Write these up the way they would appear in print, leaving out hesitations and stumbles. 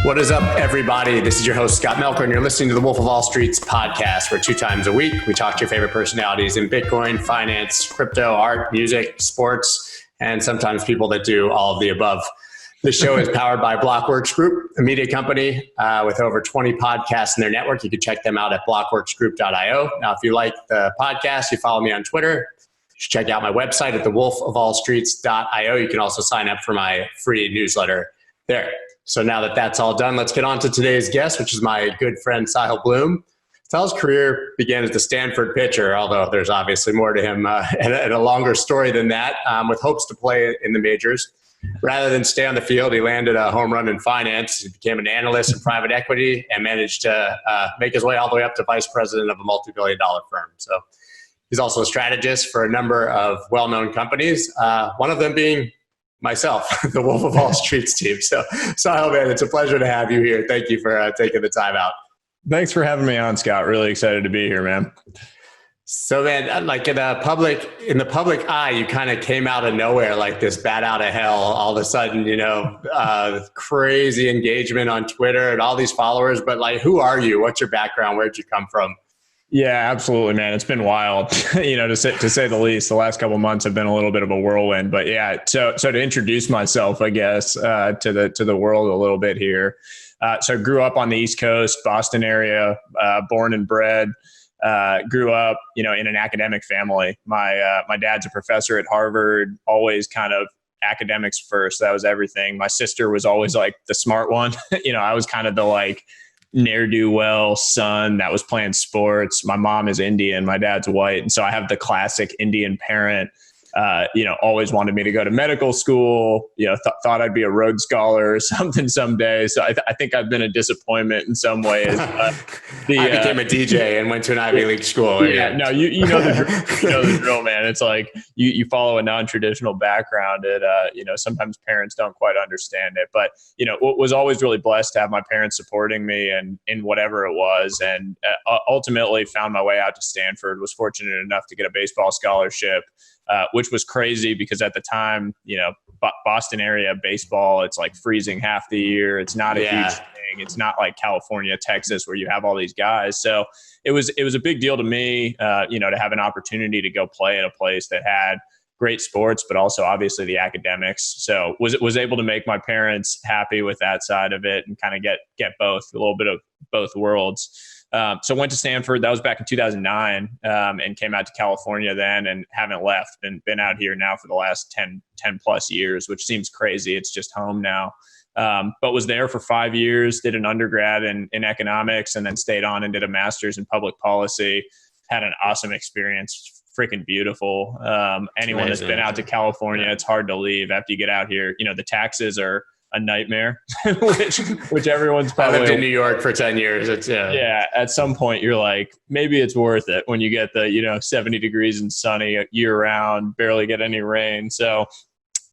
What is up, everybody? This is your host, Scott Melker, and you're listening to the Wolf of All Streets podcast, where 2 times a week we talk to your favorite personalities in Bitcoin, finance, crypto, art, music, sports, and sometimes people that do all of the above. This show is powered by Blockworks Group, a media company with over 20 podcasts in their network. You can check them out at blockworksgroup.io. Now, if you like the podcast, you follow me on Twitter. You should check out my website at thewolfofallstreets.io. You can also sign up for my free newsletter there. So now that that's all done, let's get on to today's guest, which is my good friend, Sahil Bloom. Sahil's career began as a Stanford pitcher, although there's obviously more to him and a longer story than that, with hopes to play in the majors. Rather than stay on the field, he landed a home run in finance. He became an analyst in private equity and managed to make his way all the way up to vice president of a multi-billion-dollar firm. So he's also a strategist for a number of well-known companies, one of them being myself, the Wolf of All Streets team. So, Sahil, man, it's a pleasure to have you here. Thank you for taking the time out. Thanks for having me on, Scott. Really excited to be here, man. So, man, like in the public eye, you kind of came out of nowhere, like this bat out of hell. All of a sudden, crazy engagement on Twitter and all these followers. But like, who are you? What's your background? Where'd you come from? Yeah, absolutely, man. It's been wild, to say the least. The last couple of months have been a little bit of a whirlwind. But yeah, so to introduce myself, I guess, to the world a little bit here. So I grew up on the East Coast, Boston area, born and bred. Grew up, in an academic family. My dad's a professor at Harvard, always kind of academics first. That was everything. My sister was always like the smart one. I was kind of the like ne'er-do-well son that was playing sports. My mom is Indian, my dad's white. And so I have the classic Indian parent, always wanted me to go to medical school, thought I'd be a Rhodes Scholar or something someday. So I think I've been a disappointment in some ways. I became a DJ and went to an Ivy League school. Yeah, no, you know the drill, man. It's like you follow a non-traditional background and, sometimes parents don't quite understand it. But, was always really blessed to have my parents supporting me and in whatever it was. And ultimately found my way out to Stanford, was fortunate enough to get a baseball scholarship. Which was crazy because at the time, Boston area baseball, it's like freezing half the year. It's not a huge thing. It's not like California, Texas, where you have all these guys. So it was a big deal to me, to have an opportunity to go play at a place that had great sports, but also obviously the academics. So was able to make my parents happy with that side of it and kind of get both, a little bit of both worlds. So went to Stanford. That was back in 2009, and came out to California then and haven't left. Been out here now for the last 10 plus years, which seems crazy. It's just home now. But was there for 5 years, did an undergrad in economics, and then stayed on and did a master's in public policy. Had an awesome experience. Freaking beautiful. Anyone that's been out to California, it's hard to leave after you get out here. The taxes are a nightmare, which everyone's probably. I lived in New York for 10 years. Yeah. At some point, you're like, maybe it's worth it when you get the 70 degrees and sunny year round, barely get any rain. So,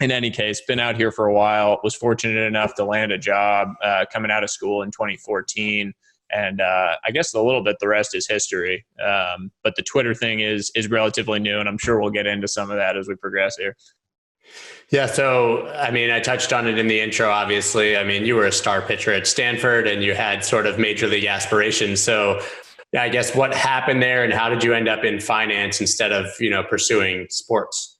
in any case, been out here for a while. Was fortunate enough to land a job coming out of school in 2014. And I guess a little bit the rest is history. But the Twitter thing is relatively new, and I'm sure we'll get into some of that as we progress here. Yeah. So, I touched on it in the intro, obviously. You were a star pitcher at Stanford and you had sort of major league aspirations. So I guess what happened there and how did you end up in finance instead of, pursuing sports?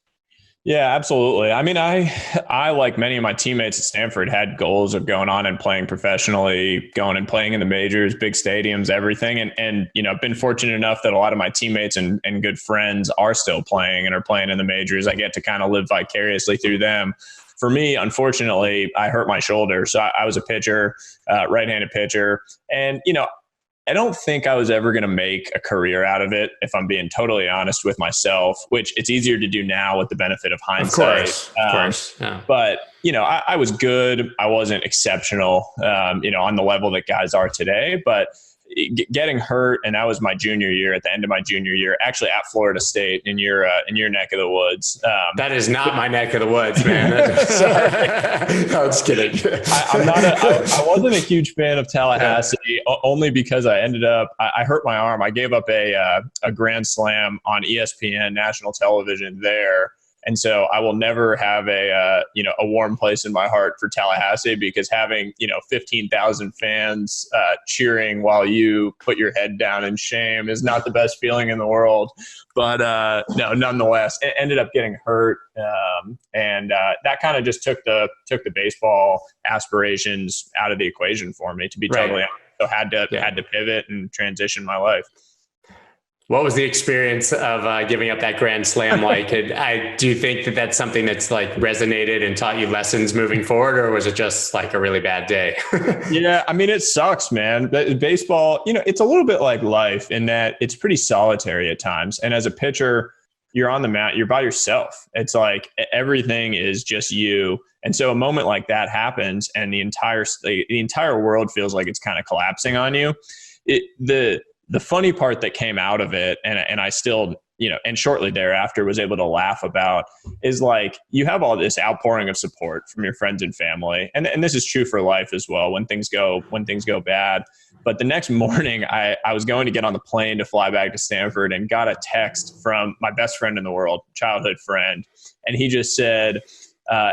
Yeah, absolutely. I like many of my teammates at Stanford had goals of going on and playing professionally, going and playing in the majors, big stadiums, everything. And I've been fortunate enough that a lot of my teammates and good friends are still playing and are playing in the majors. I get to kind of live vicariously through them. For me, unfortunately, I hurt my shoulder. So I was a pitcher, right-handed pitcher. And, I don't think I was ever going to make a career out of it, if I'm being totally honest with myself, which it's easier to do now with the benefit of hindsight. Of course. Yeah. But, I was good. I wasn't exceptional, on the level that guys are today. But getting hurt, and that was my junior year, at the end of my junior year, actually at Florida State in your neck of the woods. That is not my neck of the woods, man. Sorry. No, I'm just kidding. I wasn't a huge fan of Tallahassee, only because I ended up, I hurt my arm. I gave up a grand slam on ESPN national television there. And so I will never have a warm place in my heart for Tallahassee, because having, 15,000 fans cheering while you put your head down in shame is not the best feeling in the world. But no, nonetheless, it ended up getting hurt, and that kind of just took the baseball aspirations out of the equation for me, to be totally honest. So had to pivot and transition my life. What was the experience of giving up that grand slam like? Do you think that that's something that's like resonated and taught you lessons moving forward, or was it just like a really bad day? Yeah, I mean, it sucks, man. Baseball, it's a little bit like life in that it's pretty solitary at times. And as a pitcher, you're on the mound, you're by yourself. It's like everything is just you. And so a moment like that happens, and the entire world feels like it's kind of collapsing on you. The funny part that came out of it, and I still, and shortly thereafter was able to laugh about, is like, you have all this outpouring of support from your friends and family. And this is true for life as well, when things go bad. But the next morning I was going to get on the plane to fly back to Stanford, and got a text from my best friend in the world, childhood friend. And he just said,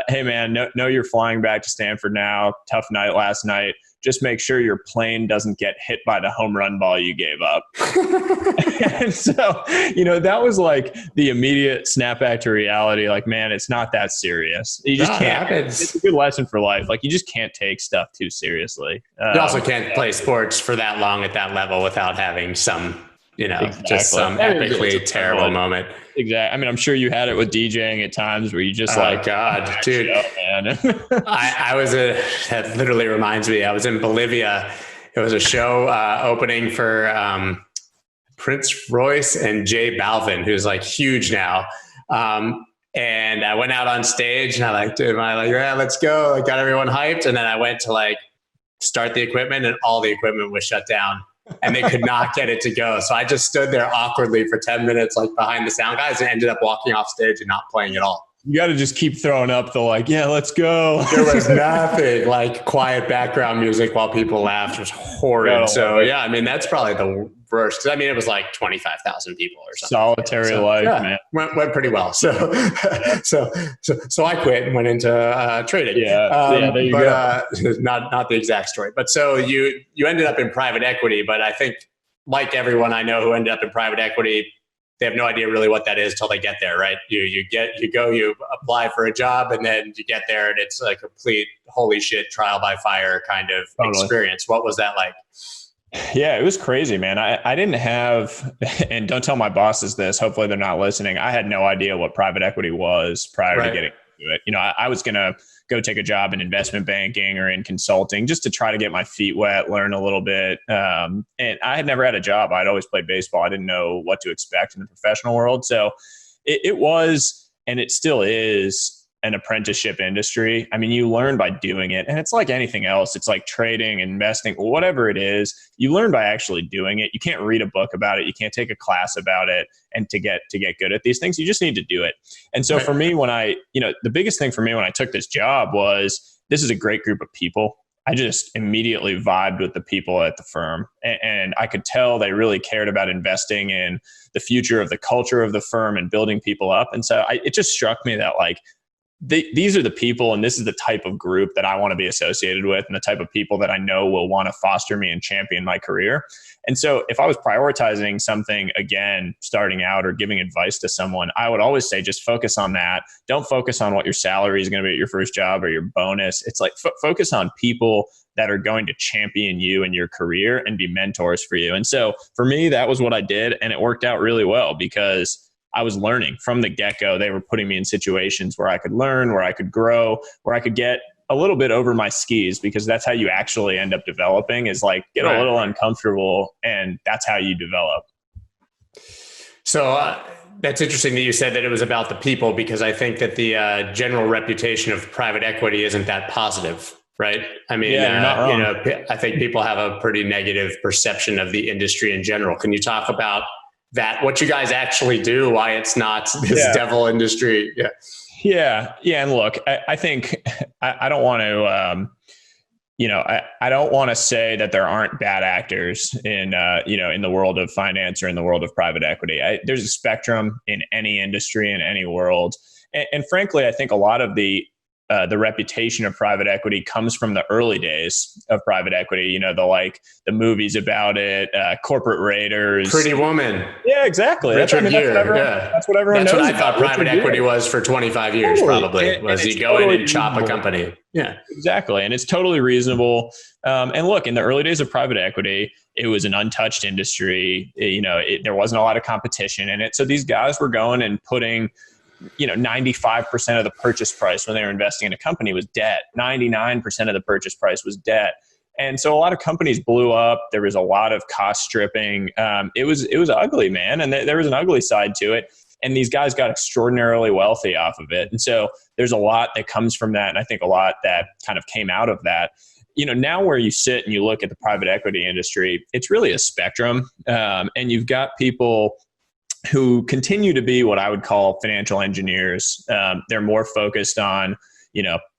hey man, know you're flying back to Stanford now. Tough night last night. Just make sure your plane doesn't get hit by the home run ball you gave up. And so, that was like the immediate snapback to reality. Like, man, it's not that serious. You just can't. It's a good lesson for life. Like, you just can't take stuff too seriously. You also can't play sports for that long at that level without having some, just some epically terrible moment. Exactly. I mean, I'm sure you had it with DJing at times where you just God, dude. Man. That literally reminds me, I was in Bolivia. It was a show opening for Prince Royce and J Balvin, who's like huge now. And I went out on stage and yeah, let's go. I got everyone hyped. And then I went to like start the equipment, and all the equipment was shut down. And they could not get it to go. So I just stood there awkwardly for 10 minutes, like behind the sound guys, and ended up walking off stage and not playing at all. You got to just keep throwing up the yeah, let's go. There was nothing, like quiet background music while people laughed. It was horrid. So yeah, I mean, that's probably the worst. 'Cause I mean, it was like 25,000 people or something. Solitary life, man. Went pretty well. So I quit and went into trading. There you go. Not the exact story. But so you ended up in private equity, but I think like everyone I know who ended up in private equity, they have no idea really what that is till they get there, right? You apply for a job, and then you get there, and it's a complete holy shit trial by fire kind of experience. What was that like? Yeah, it was crazy, man. I didn't have, and don't tell my bosses this, hopefully they're not listening, I had no idea what private equity was prior to getting into it. I was going to go take a job in investment banking or in consulting just to try to get my feet wet, learn a little bit. And I had never had a job. I'd always played baseball. I didn't know what to expect in the professional world. So it was, and it still is, an apprenticeship industry. I mean, you learn by doing it, and it's like anything else. It's like trading, investing, whatever it is, you learn by actually doing it. You can't read a book about it. You can't take a class about it. And to get good at these things, you just need to do it. And so for me, when the biggest thing for me when I took this job was, this is a great group of people. I just immediately vibed with the people at the firm, and I could tell they really cared about investing in the future of the culture of the firm and building people up. And so it just struck me that these are the people, and this is the type of group that I want to be associated with, and the type of people that I know will want to foster me and champion my career. And so if I was prioritizing something, again, starting out or giving advice to someone, I would always say, just focus on that. Don't focus on what your salary is going to be at your first job or your bonus. It's like focus on people that are going to champion you in your career and be mentors for you. And so for me, that was what I did. And it worked out really well, because I was learning from the get-go. They were putting me in situations where I could learn, where I could grow, where I could get a little bit over my skis, because that's how you actually end up developing, is get a little uncomfortable, and that's how you develop. So that's interesting that you said that it was about the people, because I think that the general reputation of private equity isn't that positive, right? I mean, you're not wrong. I think people have a pretty negative perception of the industry in general. Can you talk about that, what you guys actually do, why it's not this devil industry? Yeah. And look, I think I don't want to, I don't want to say that there aren't bad actors in the world of finance or in the world of private equity. There's a spectrum in any industry, in any world. And frankly, I think a lot of the reputation of private equity comes from the early days of private equity. You know, the movies about it, Corporate Raiders, Pretty Woman. Yeah, exactly. Richard Gere. That's what everyone knows. That's what I thought private equity was for 25 years, probably. Was you go in and chop a company. Yeah, exactly. And it's totally reasonable. And look, in the early days of private equity, it was an untouched industry. There wasn't a lot of competition in it. So these guys were going and putting 95% of the purchase price when they were investing in a company was debt. 99% of the purchase price was debt. And so a lot of companies blew up. There was a lot of cost stripping. It was ugly, man. And there was an ugly side to it. And these guys got extraordinarily wealthy off of it. And so there's a lot that comes from that. And I think a lot that kind of came out of that. Now where you sit and you look at the private equity industry, it's really a spectrum. And you've got people who continue to be what I would call financial engineers. They're more focused on,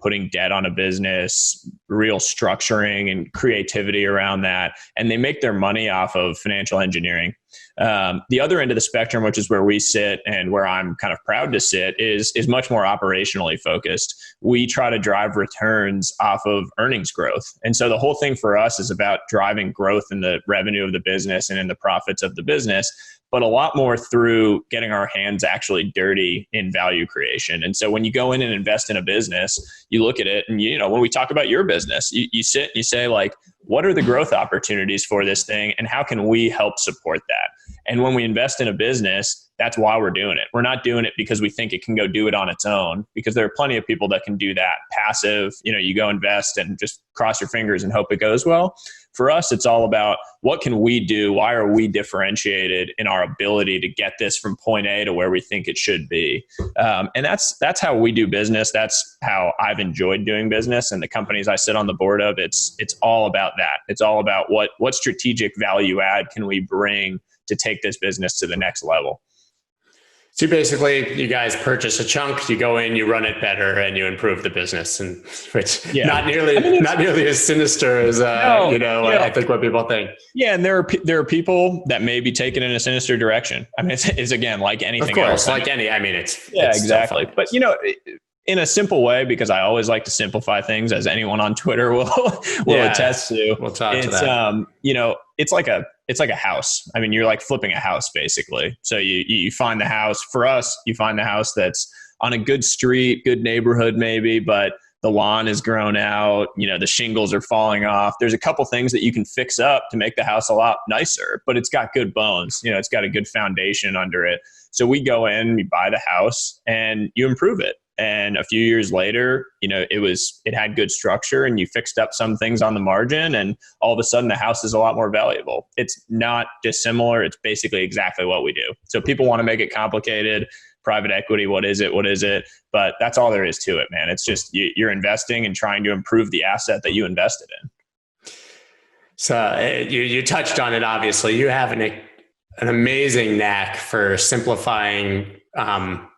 putting debt on a business, real structuring and creativity around that. And they make their money off of financial engineering. The other end of the spectrum, which is where we sit and where I'm kind of proud to sit, is much more operationally focused. We try to drive returns off of earnings growth. And so the whole thing for us is about driving growth in the revenue of the business and in the profits of the business, but a lot more through getting our hands actually dirty in value creation. And so when you go in and invest in a business, you look at it and, when we talk about your business, you sit and you say, like, what are the growth opportunities for this thing and how can we help support that? And when we invest in a business, that's why we're doing it. We're not doing it because we think it can go do it on its own, because there are plenty of people that can do that passive. You go invest and just cross your fingers and hope it goes well. For us, it's all about what can we do? Why are we differentiated in our ability to get this from point A to where we think it should be? And that's how we do business. That's how I've enjoyed doing business. And the companies I sit on the board of, it's all about that. It's all about what strategic value add can we bring to take this business to the next level. So basically, you guys purchase a chunk, you go in, you run it better, and you improve the business, and which not nearly as sinister as I think what people think. Yeah, and there are people that may be taken in a sinister direction. I mean, it's again like anything of course, else. Like any. I mean, it's exactly. But in a simple way, because I always like to simplify things, as anyone on Twitter will attest to. We'll talk to that. It's like a house. I mean, you're like flipping a house basically. So you find the house. For us, you find the house that's on a good street, good neighborhood maybe, but the lawn is grown out. The shingles are falling off. There's a couple things that you can fix up to make the house a lot nicer, but it's got good bones. It's got a good foundation under it. So we go in, we buy the house, and you improve it. And a few years later, it had good structure and you fixed up some things on the margin, and all of a sudden the house is a lot more valuable. It's not dissimilar. It's basically exactly what we do. So people want to make it complicated. Private equity, what is it? What is it? But that's all there is to it, man. It's just you're investing and trying to improve the asset that you invested in. So you touched on it, obviously. You have an amazing knack for simplifying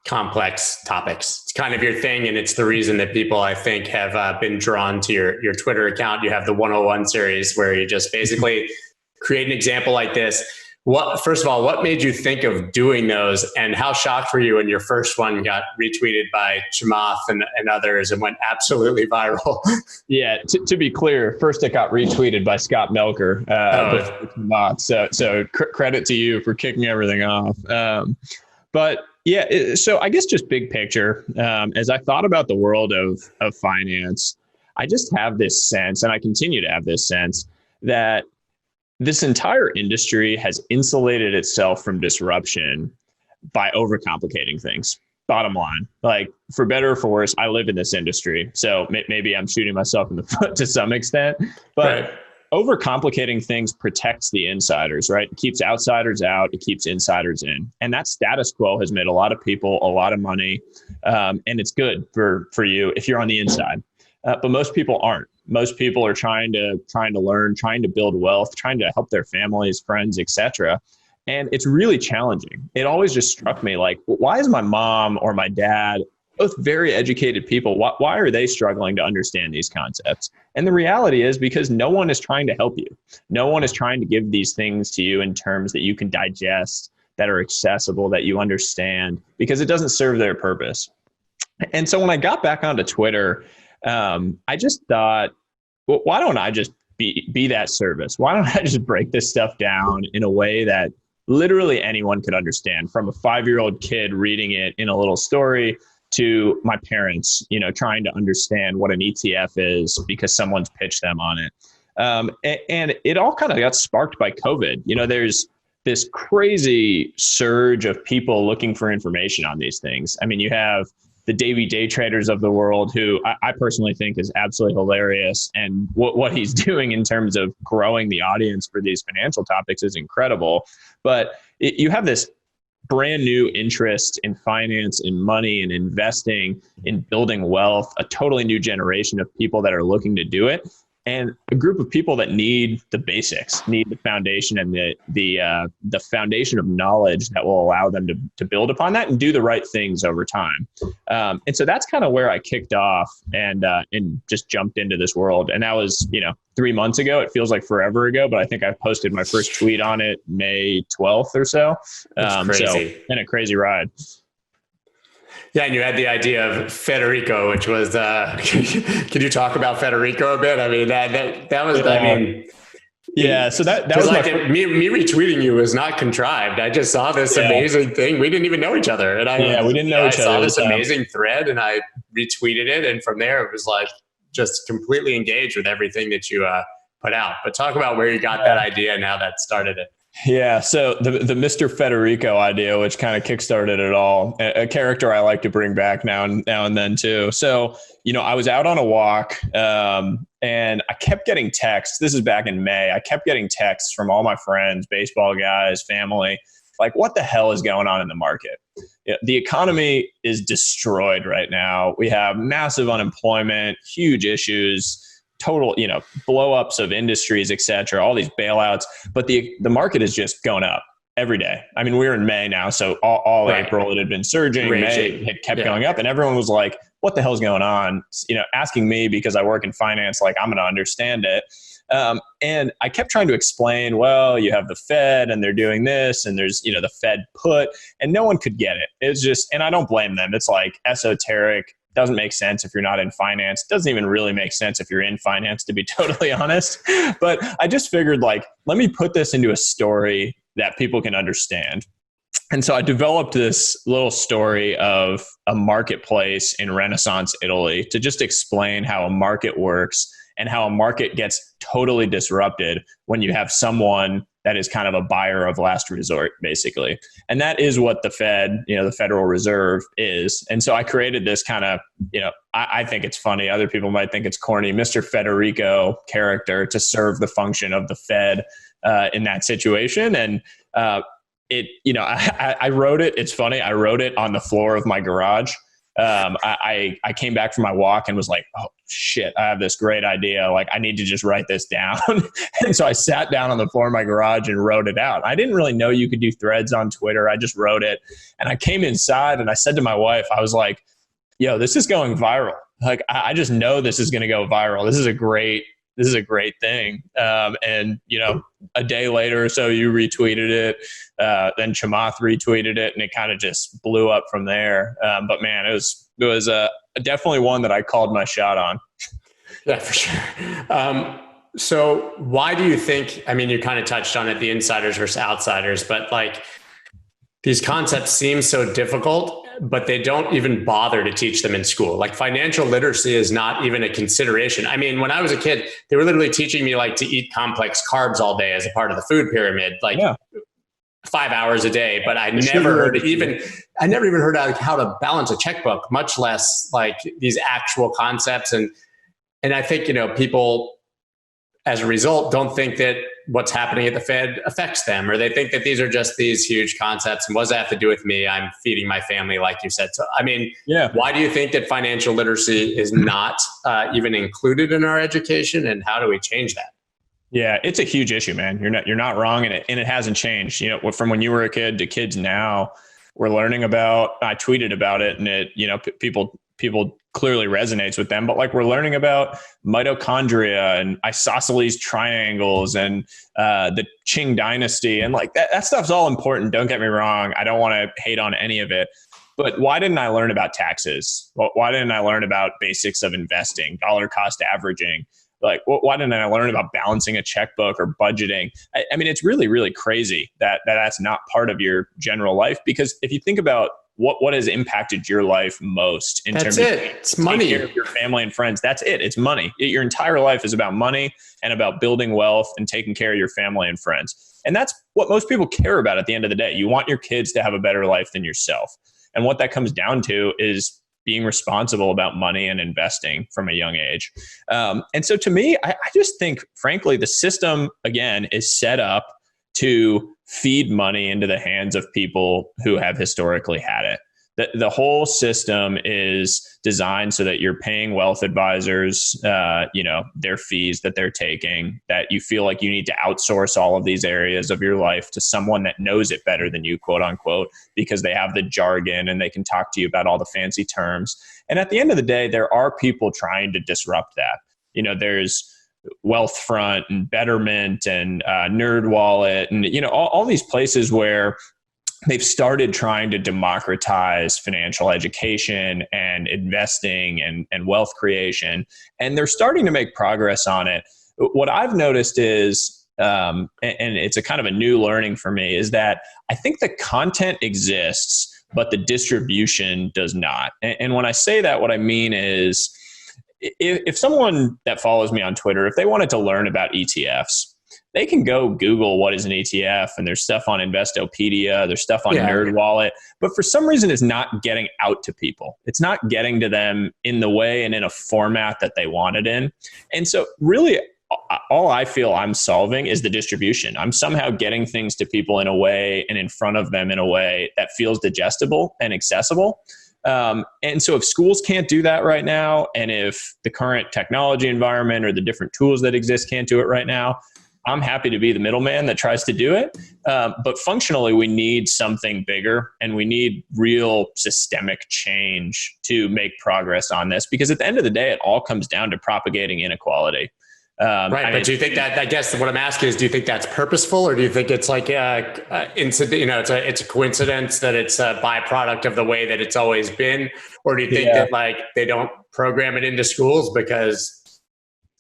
complex topics. It's kind of your thing, and it's the reason that people, I think, have been drawn to your Twitter account. You have the 101 series where you just basically create an example like this. First of all, what made you think of doing those, and how shocked were you when your first one got retweeted by Chamath and others and went absolutely viral? Yeah, to be clear, first it got retweeted by Scott Melker. So credit to you for kicking everything off. But yeah, so I guess just big picture, as I thought about the world of finance, I just have this sense, and I continue to have this sense, that this entire industry has insulated itself from disruption by overcomplicating things. Bottom line, like, for better or for worse, I live in this industry. So maybe I'm shooting myself in the foot to some extent, but right. Overcomplicating things protects the insiders, right? It keeps outsiders out. It keeps insiders in. And that status quo has made a lot of people a lot of money. And it's good for you if you're on the inside. But most people aren't. Most people are trying to learn, trying to build wealth, trying to help their families, friends, etc. And it's really challenging. It always just struck me like, why is my mom or my dad, both very educated people, why are they struggling to understand these concepts? And the reality is because no one is trying to help you. No one is trying to give these things to you in terms that you can digest, that are accessible, that you understand, because it doesn't serve their purpose. And so when I got back onto Twitter, I just thought, well, why don't I just be that service? Why don't I just break this stuff down in a way that literally anyone could understand, from a 5-year-old kid reading it in a little story to my parents, trying to understand what an ETF is because someone's pitched them on it. And it all kind of got sparked by COVID. There's this crazy surge of people looking for information on these things. I mean, you have the Davey day traders of the world, who I personally think is absolutely hilarious. And what he's doing in terms of growing the audience for these financial topics is incredible. But you have this brand new interest in finance, in money, and investing, in building wealth, a totally new generation of people that are looking to do it. And a group of people that need the basics, need the foundation and the foundation of knowledge that will allow them to build upon that and do the right things over time. And so that's kind of where I kicked off and just jumped into this world. And that was, 3 months ago. It feels like forever ago, but I think I posted my first tweet on it May 12th or so. That's crazy. So, and a crazy ride. Yeah, and you had the idea of Federico, which was, can you talk about Federico a bit? I mean, that was, yeah. So that was like me retweeting you was not contrived. I just saw this amazing thing. We didn't even know each other. And we didn't know each other. I saw this amazing thread and I retweeted it. And from there, it was like just completely engaged with everything that you put out. But talk about where you got that idea and how that started it. Yeah. So the Mr. Federico idea, which kind of kickstarted it all, a character I like to bring back now and then too. So, I was out on a walk and I kept getting texts. This is back in May. I kept getting texts from all my friends, baseball guys, family, like, what the hell is going on in the market? The economy is destroyed right now. We have massive unemployment, huge issues, total, blow ups of industries, et cetera, all these bailouts, but the market is just going up every day. I mean, we're in May now. So all right. April, it had been surging. May, it kept going up and everyone was like, what the hell's going on? Asking me because I work in finance, like I'm going to understand it. And I kept trying to explain, well, you have the Fed and they're doing this and there's, the Fed put, and no one could get it. It's just, and I don't blame them. It's like esoteric. Doesn't make sense if you're not in finance. Doesn't even really make sense if you're in finance, to be totally honest. But I just figured, like, let me put this into a story that people can understand. And so I developed this little story of a marketplace in Renaissance Italy to just explain how a market works and how a market gets totally disrupted when you have someone that is kind of a buyer of last resort, basically. And that is what the Fed, the Federal Reserve is. And so I created this kind of, I think it's funny. Other people might think it's corny, Mr. Federico character to serve the function of the Fed in that situation. And I wrote it. It's funny. I wrote it on the floor of my garage. I came back from my walk and was like, oh shit, I have this great idea. Like, I need to just write this down. And so I sat down on the floor of my garage and wrote it out. I didn't really know you could do threads on Twitter. I just wrote it. And I came inside and I said to my wife, I was like, yo, this is going viral. Like, I just know this is going to go viral. This is a great thing. And, a day later or so, you retweeted it. Then Chamath retweeted it and it kind of just blew up from there. But man, it was definitely one that I called my shot on. Yeah, for sure. So why do you think, I mean, you kind of touched on it, the insiders versus outsiders, but like these concepts seem so difficult, but they don't even bother to teach them in school. Like financial literacy is not even a consideration. I mean, when I was a kid, they were literally teaching me like to eat complex carbs all day as a part of the food pyramid, like 5 hours a day. But I never even heard how to balance a checkbook, much less like these actual concepts. And I think, people as a result don't think that what's happening at the Fed affects them, or they think that these are just these huge concepts. And what does that have to do with me? I'm feeding my family, like you said. So, I mean, why do you think that financial literacy is not even included in our education? And how do we change that? Yeah, it's a huge issue, man. You're not wrong. And it hasn't changed, from when you were a kid to kids now. We're learning about, I tweeted about it and it, people clearly resonates with them, but like we're learning about mitochondria and isosceles triangles and the Qing dynasty. And like that stuff's all important. Don't get me wrong. I don't want to hate on any of it, But why didn't I learn about taxes? Why didn't I learn about basics of investing, dollar cost averaging? Like, why didn't I learn about balancing a checkbook or budgeting? I mean, it's really, really crazy that that's not part of your general life. Because if you think about what has impacted your life most in terms of it's money, care of your family and friends, that's it. It's money. Your entire life is about money and about building wealth and taking care of your family and friends. And that's what most people care about at the end of the day. You want your kids to have a better life than yourself. And what that comes down to is being responsible about money and investing from a young age. And so to me, I just think, frankly, the system, again, is set up to feed money into the hands of people who have historically had it. The whole system is designed so that you're paying wealth advisors, their fees that they're taking, that you feel like you need to outsource all of these areas of your life to someone that knows it better than you, quote unquote, because they have the jargon and they can talk to you about all the fancy terms. And at the end of the day, there are people trying to disrupt that. There's Wealthfront and Betterment and NerdWallet and, all these places where they've started trying to democratize financial education and investing and wealth creation, and they're starting to make progress on it. What I've noticed is, and it's a kind of a new learning for me, is that I think the content exists, but the distribution does not. And when I say that, what I mean is, if someone that follows me on Twitter, if they wanted to learn about ETFs, they can go Google what is an ETF, and there's stuff on Investopedia, there's stuff on NerdWallet, but for some reason it's not getting out to people. It's not getting to them in the way and in a format that they want it in. And so really all I feel I'm solving is the distribution. I'm somehow getting things to people in a way and in front of them in a way that feels digestible and accessible. And so if schools can't do that right now, and if the current technology environment or the different tools that exist can't do it right now, I'm happy to be the middleman that tries to do it. But functionally, we need something bigger, and we need real systemic change to make progress on this, because at the end of the day, it all comes down to propagating inequality. Right. But do you think that, I guess what I'm asking is, do you think that's purposeful, or do you think it's like incident, it's a coincidence that it's a byproduct of the way that it's always been? Or do you think that like they don't program it into schools because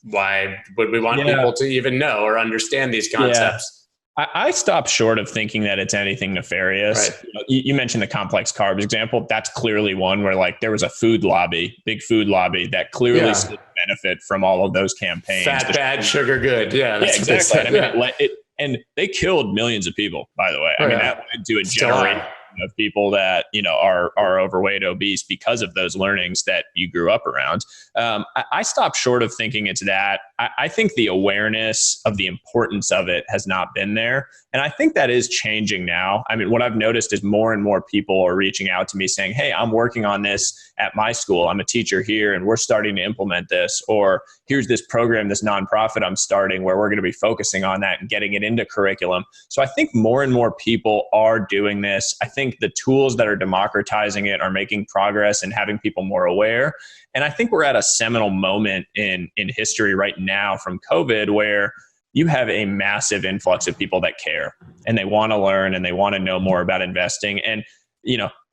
why would we want people to even know or understand these concepts? I stop short of thinking that it's anything nefarious. Right. You mentioned the complex carbs example. That's clearly one where like there was a big food lobby that clearly benefit from all of those campaigns. Fat, bad, sugar good. Yeah, that's exactly. I mean, and they killed millions of people, by the way. I mean, that led to a generation of people that, are overweight, obese because of those learnings that you grew up around. I stop short of thinking it's that. I think the awareness of the importance of it has not been there. And I think that is changing now. I mean, what I've noticed is more and more people are reaching out to me saying, hey, I'm working on this at my school. I'm a teacher here and we're starting to implement this. Or here's this program, this nonprofit I'm starting where we're going to be focusing on that and getting it into curriculum. So I think more and more people are doing this. I think the tools that are democratizing it are making progress and having people more aware. And I think we're at a seminal moment in history right now from COVID where you have a massive influx of people that care and they want to learn and they want to know more about investing. And,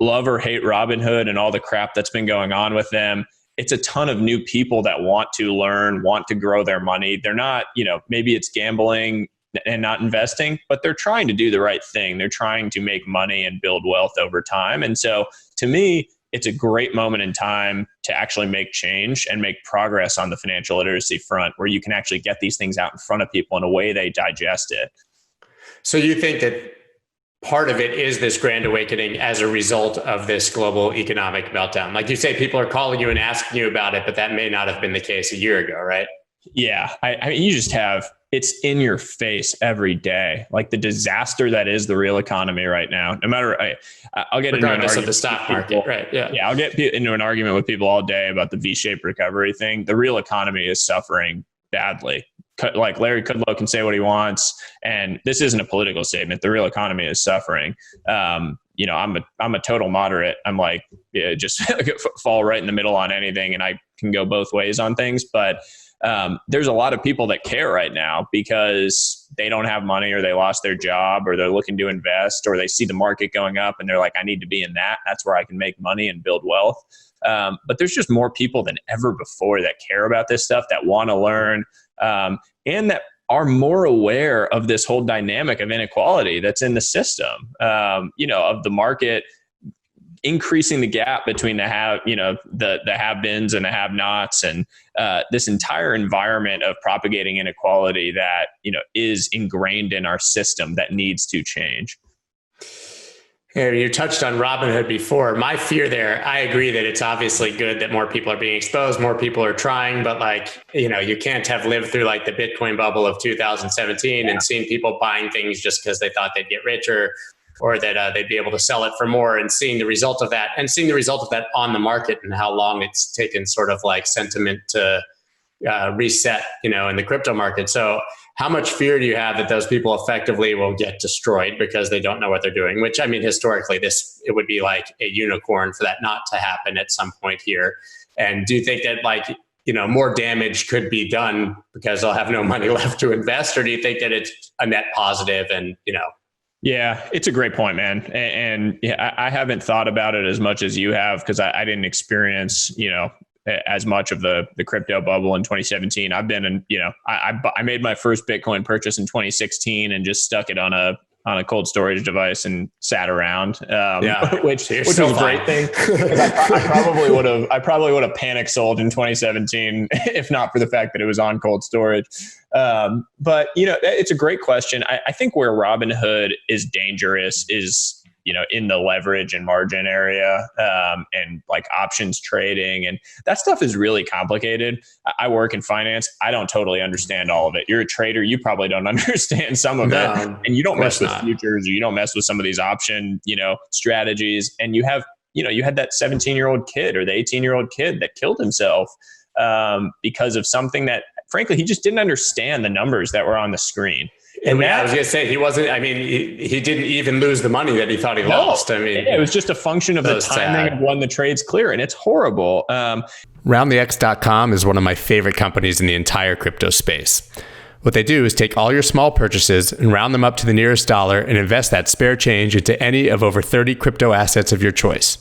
love or hate Robinhood and all the crap that's been going on with them, it's a ton of new people that want to learn, want to grow their money. They're not, maybe it's gambling and not investing, but they're trying to do the right thing. They're trying to make money and build wealth over time. And so to me, it's a great moment in time to actually make change and make progress on the financial literacy front, where you can actually get these things out in front of people in a way they digest it. So you think that part of it is this grand awakening as a result of this global economic meltdown? Like you say, people are calling you and asking you about it, but that may not have been the case a year ago, right? Yeah. I mean, you just have, it's in your face every day, like the disaster that is the real economy right now. No matter, I'll get into an argument of the stock market, right? Yeah, I'll get into an argument with people all day about the V-shaped recovery thing. The real economy is suffering badly. Like Larry Kudlow can say what he wants, and this isn't a political statement. The real economy is suffering. I'm a total moderate. I'm like, just fall right in the middle on anything, and I can go both ways on things, but. there's a lot of people that care right now because they don't have money, or they lost their job, or they're looking to invest, or they see the market going up and they're like, I need to be in that. That's where I can make money and build wealth. But there's just more people than ever before that care about this stuff, that want to learn, and that are more aware of this whole dynamic of inequality that's in the system, of the market increasing the gap between the have-beens and the have-nots, and this entire environment of propagating inequality that, is ingrained in our system that needs to change. You touched on Robinhood before. My fear there, I agree that it's obviously good that more people are being exposed, more people are trying, but you can't have lived through like the Bitcoin bubble of 2017 and seen people buying things just because they thought they'd get richer, or that they'd be able to sell it for more, and seeing the result of that on the market, and how long it's taken sort of like sentiment to reset, in the crypto market. So how much fear do you have that those people effectively will get destroyed because they don't know what they're doing? Which, I mean, historically, it would be like a unicorn for that not to happen at some point here. And do you think that more damage could be done because they'll have no money left to invest? Or do you think that it's a net positive and, Yeah, it's a great point, man. And I haven't thought about it as much as you have, because I didn't experience, as much of the crypto bubble in 2017. I've been in, I made my first Bitcoin purchase in 2016 and just stuck it on a cold storage device and sat around, which was a great thing. I probably would have panic sold in 2017 if not for the fact that it was on cold storage. But it's a great question. I think where Robinhood is dangerous is, in the leverage and margin area, and like options trading, and that stuff is really complicated. I work in finance. I don't totally understand all of it. You're a trader. You probably don't understand some of it, and you don't mess with futures, or you don't mess with some of these option, strategies. And you have, you had that 17-year-old kid or the 18-year-old kid that killed himself, because of something that, frankly, he just didn't understand the numbers that were on the screen. And I was going to say, he wasn't, he didn't even lose the money that he thought he lost. It was just a function of the timing of when the trade's clear, and it's horrible. Roundthex.com is one of my favorite companies in the entire crypto space. What they do is take all your small purchases and round them up to the nearest dollar and invest that spare change into any of over 30 crypto assets of your choice.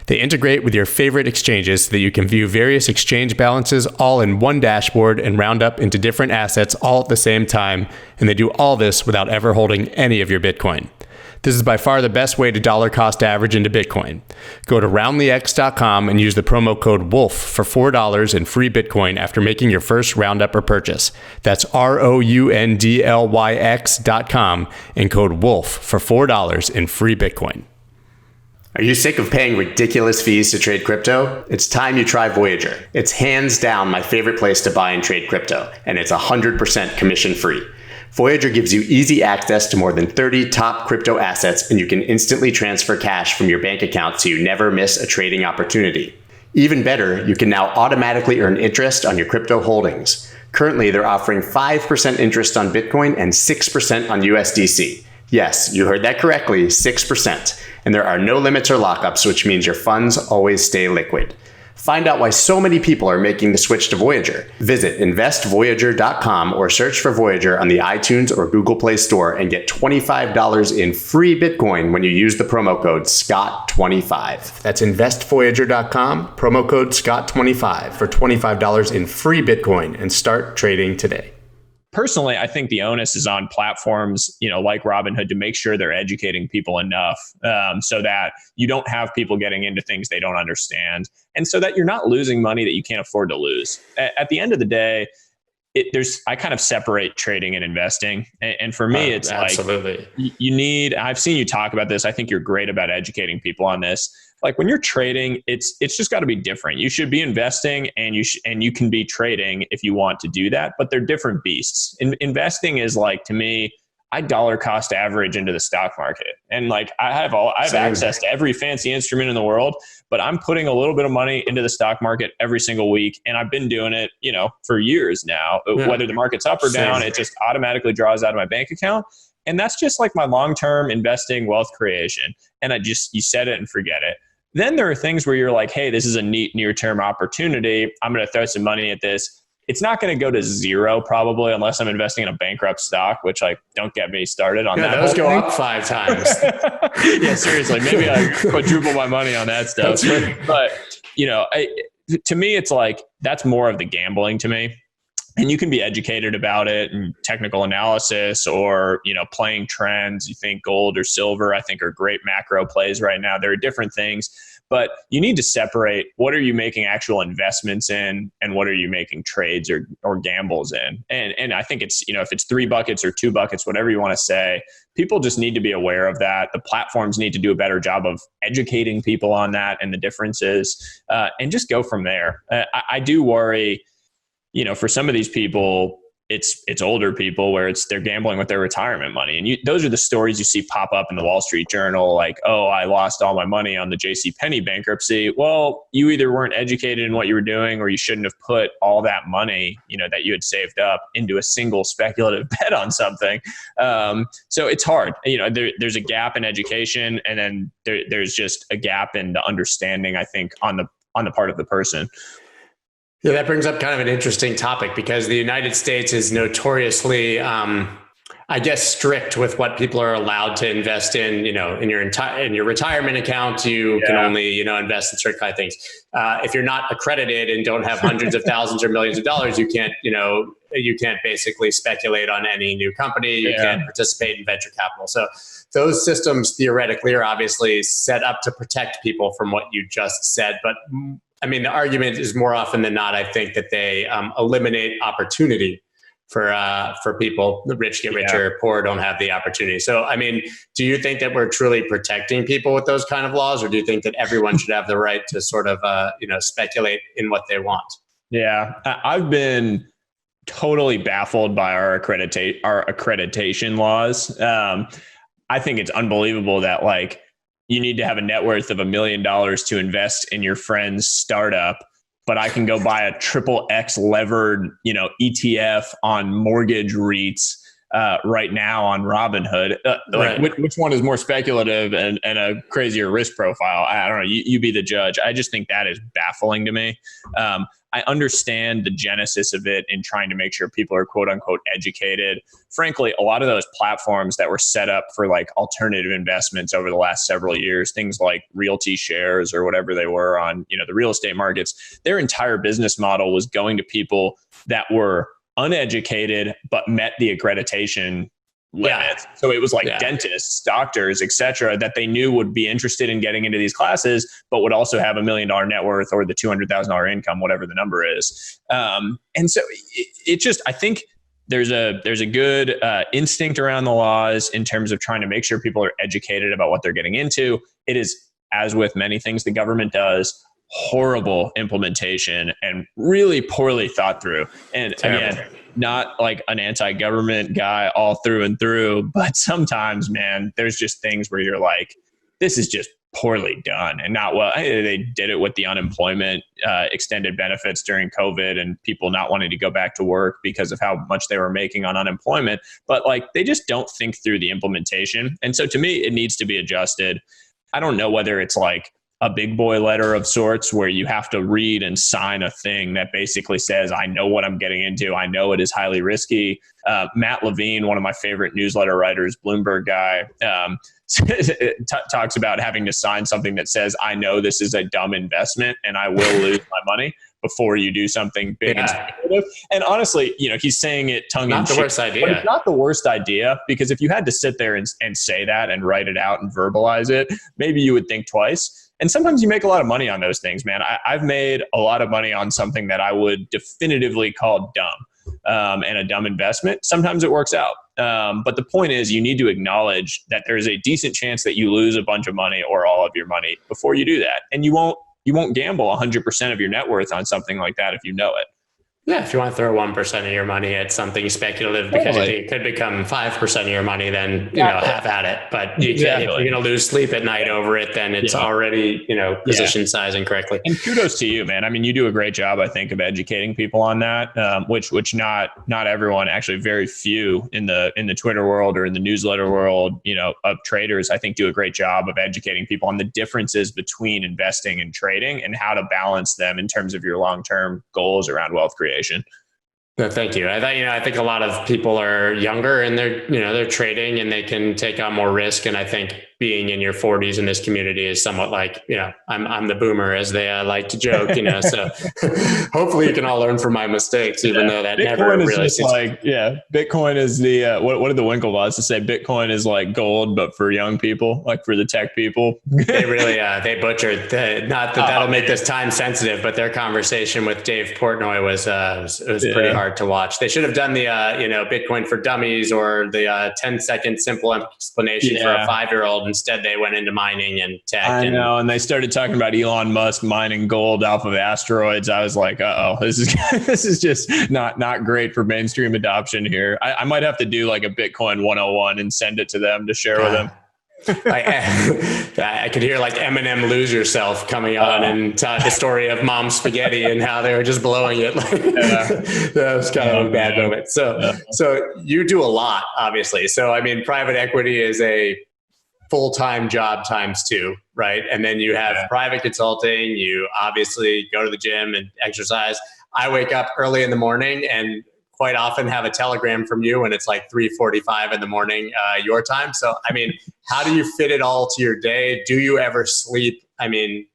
They integrate with your favorite exchanges so that you can view various exchange balances all in one dashboard and round up into different assets all at the same time. And they do all this without ever holding any of your Bitcoin. This is by far the best way to dollar cost average into Bitcoin. Go to roundthex.com and use the promo code WOLF for $4 in free Bitcoin after making your first roundup or purchase. That's ROUNDLYX.com and code WOLF for $4 in free Bitcoin. Are you sick of paying ridiculous fees to trade crypto? It's time you try Voyager. It's hands down my favorite place to buy and trade crypto, and it's 100% commission free. Voyager gives you easy access to more than 30 top crypto assets, and you can instantly transfer cash from your bank account so you never miss a trading opportunity. Even better, you can now automatically earn interest on your crypto holdings. Currently, they're offering 5% interest on Bitcoin and 6% on USDC. Yes, you heard that correctly, 6%. And there are no limits or lockups, which means your funds always stay liquid. Find out why so many people are making the switch to Voyager. Visit investvoyager.com or search for Voyager on the iTunes or Google Play Store and get $25 in free Bitcoin when you use the promo code SCOTT25. That's investvoyager.com, promo code SCOTT25 for $25 in free Bitcoin, and start trading today. Personally, I think the onus is on platforms, like Robinhood, to make sure they're educating people enough, so that you don't have people getting into things they don't understand, and so that you're not losing money that you can't afford to lose. At the end of the day, I kind of separate trading and investing. And for me, it's absolutely. Like I've seen you talk about this. I think you're great about educating people on this. Like when you're trading, it's just got to be different. You should be investing, and you can be trading if you want to do that, but they're different beasts. Investing is like, to me, I dollar cost average into the stock market, and like I have access to every fancy instrument in the world, but I'm putting a little bit of money into the stock market every single week, and I've been doing it, for years now. Yeah. Whether the market's up or down, it just automatically draws out of my bank account. And that's just like my long-term investing wealth creation. And you set it and forget it. Then there are things where you're like, hey, this is a neat near-term opportunity. I'm going to throw some money at this. it's not going to go to zero probably unless I'm investing in a bankrupt stock, which like don't get me started on that. Those go up 5 times. Yeah, seriously. Maybe I quadruple my money on that stuff. But, to me, it's like, that's more of the gambling to me. And you can be educated about it and technical analysis or, playing trends. You think gold or silver, I think, are great macro plays right now. There are different things, but you need to separate what are you making actual investments in and what are you making trades or gambles in. And I think it's, if it's 3 buckets or 2 buckets, whatever you want to say, people just need to be aware of that. The platforms need to do a better job of educating people on that and the differences, and just go from there. I do worry, for some of these people, it's older people where they're gambling with their retirement money. And those are the stories you see pop up in the Wall Street Journal. Like, oh, I lost all my money on the JCPenney bankruptcy. Well, you either weren't educated in what you were doing, or you shouldn't have put all that money, that you had saved up into a single speculative bet on something. So it's hard. There's a gap in education, and then there's just a gap in the understanding, I think, on the part of the person. Yeah, that brings up kind of an interesting topic because the United States is notoriously, strict with what people are allowed to invest in. In your retirement account, you can only invest in certain kind of things. If you're not accredited and don't have hundreds of thousands or millions of dollars, you can't basically speculate on any new company. You can't participate in venture capital. So those systems theoretically are obviously set up to protect people from what you just said, but the argument is more often than not, I think, that they eliminate opportunity for people. The rich get richer, poor don't have the opportunity. So, do you think that we're truly protecting people with those kind of laws, or do you think that everyone should have the right to sort of, speculate in what they want? Yeah, I've been totally baffled by our accreditation laws. I think it's unbelievable that you need to have a net worth of $1 million to invest in your friend's startup, but I can go buy a XXX levered, ETF on mortgage REITs right now on Robinhood. Which one is more speculative and a crazier risk profile? I don't know. You be the judge. I just think that is baffling to me. I understand the genesis of it in trying to make sure people are quote unquote educated. Frankly, a lot of those platforms that were set up for alternative investments over the last several years, things like realty shares or whatever they were on, the real estate markets, their entire business model was going to people that were uneducated but met the accreditation limits. So it was dentists, doctors, etc., that they knew would be interested in getting into these classes, but would also have $1 million net worth or the $200,000 income, whatever the number is. And so it just, I think there's a good instinct around the laws in terms of trying to make sure people are educated about what they're getting into. It is, as with many things the government does, horrible implementation and really poorly thought through. And again, not an anti-government guy all through and through, but sometimes, man, there's just things where you're like, this is just poorly done and not well. They did it with the unemployment extended benefits during COVID and people not wanting to go back to work because of how much they were making on unemployment. But they just don't think through the implementation. And so to me, it needs to be adjusted. I don't know whether it's a big boy letter of sorts where you have to read and sign a thing that basically says, I know what I'm getting into. I know it is highly risky. Matt Levine, one of my favorite newsletter writers, Bloomberg guy, talks about having to sign something that says, I know this is a dumb investment and I will lose my money before you do something big and speculative. And honestly, he's saying it tongue in cheek. Not the worst idea. But it's not the worst idea, because if you had to sit there and say that and write it out and verbalize it, maybe you would think twice. And sometimes you make a lot of money on those things, man. I've made a lot of money on something that I would definitively call dumb and a dumb investment. Sometimes it works out. But the point is, you need to acknowledge that there's a decent chance that you lose a bunch of money or all of your money before you do that. And you won't gamble 100% of your net worth on something like that if you know it. Yeah, if you want to throw 1% of your money at something speculative because it could become 5% of your money, then have at it. But if you're going to lose sleep at night over it, then it's already position sizing correctly. And kudos to you, man. You do a great job, I think, of educating people on that, which not everyone, actually very few in the Twitter world or in the newsletter world, of traders, I think do a great job of educating people on the differences between investing and trading and how to balance them in terms of your long-term goals around wealth creation. No, thank you. I think a lot of people are younger and they're trading and they can take on more risk. And I think being in your 40s in this community is somewhat like, I'm the boomer, as they like to joke, so hopefully you can all learn from my mistakes, even though that Bitcoin never is really just like, Bitcoin is the, what did the Winklevoss to say? Bitcoin is like gold, but for young people, like for the tech people. They really, they butchered not that that'll make this time sensitive, but their conversation with Dave Portnoy was pretty hard to watch. They should have done the, Bitcoin for dummies or the 10-second simple explanation for a 5-year-old. Instead, they went into mining and tech. I know. And they started talking about Elon Musk mining gold off of asteroids. I was like, this is just not great for mainstream adoption here. I might have to do like a Bitcoin 101 and send it to them to share with them. I could hear like Eminem "Lose Yourself" coming on and tell the story of Mom Spaghetti and how they were just blowing it. That was kind of a bad moment. So you do a lot, obviously. So I mean, private equity is a full-time job ×2, right? And then you have private consulting. You obviously go to the gym and exercise. I wake up early in the morning and quite often have a telegram from you when it's like 3:45 in the morning, your time. So, I mean, how do you fit it all to your day? Do you ever sleep? I mean,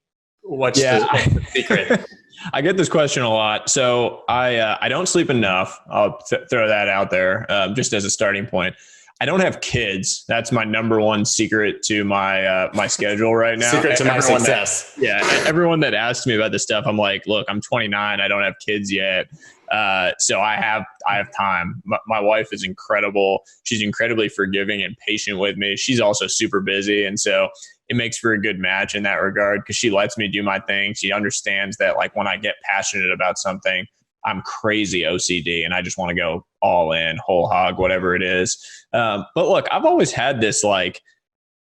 what's the secret? I get this question a lot. So I don't sleep enough. I'll throw that out there just as a starting point. I don't have kids. That's my number one secret to my my schedule right now. Secret to my success. Everyone that asks me about this stuff, I'm like, look, I'm 29. I don't have kids yet. So I have time. My wife is incredible. She's incredibly forgiving and patient with me. She's also super busy. And so it makes for a good match in that regard because she lets me do my thing. She understands that like when I get passionate about something, I'm crazy OCD and I just want to go all in, whole hog, whatever it is. But look, I've always had this like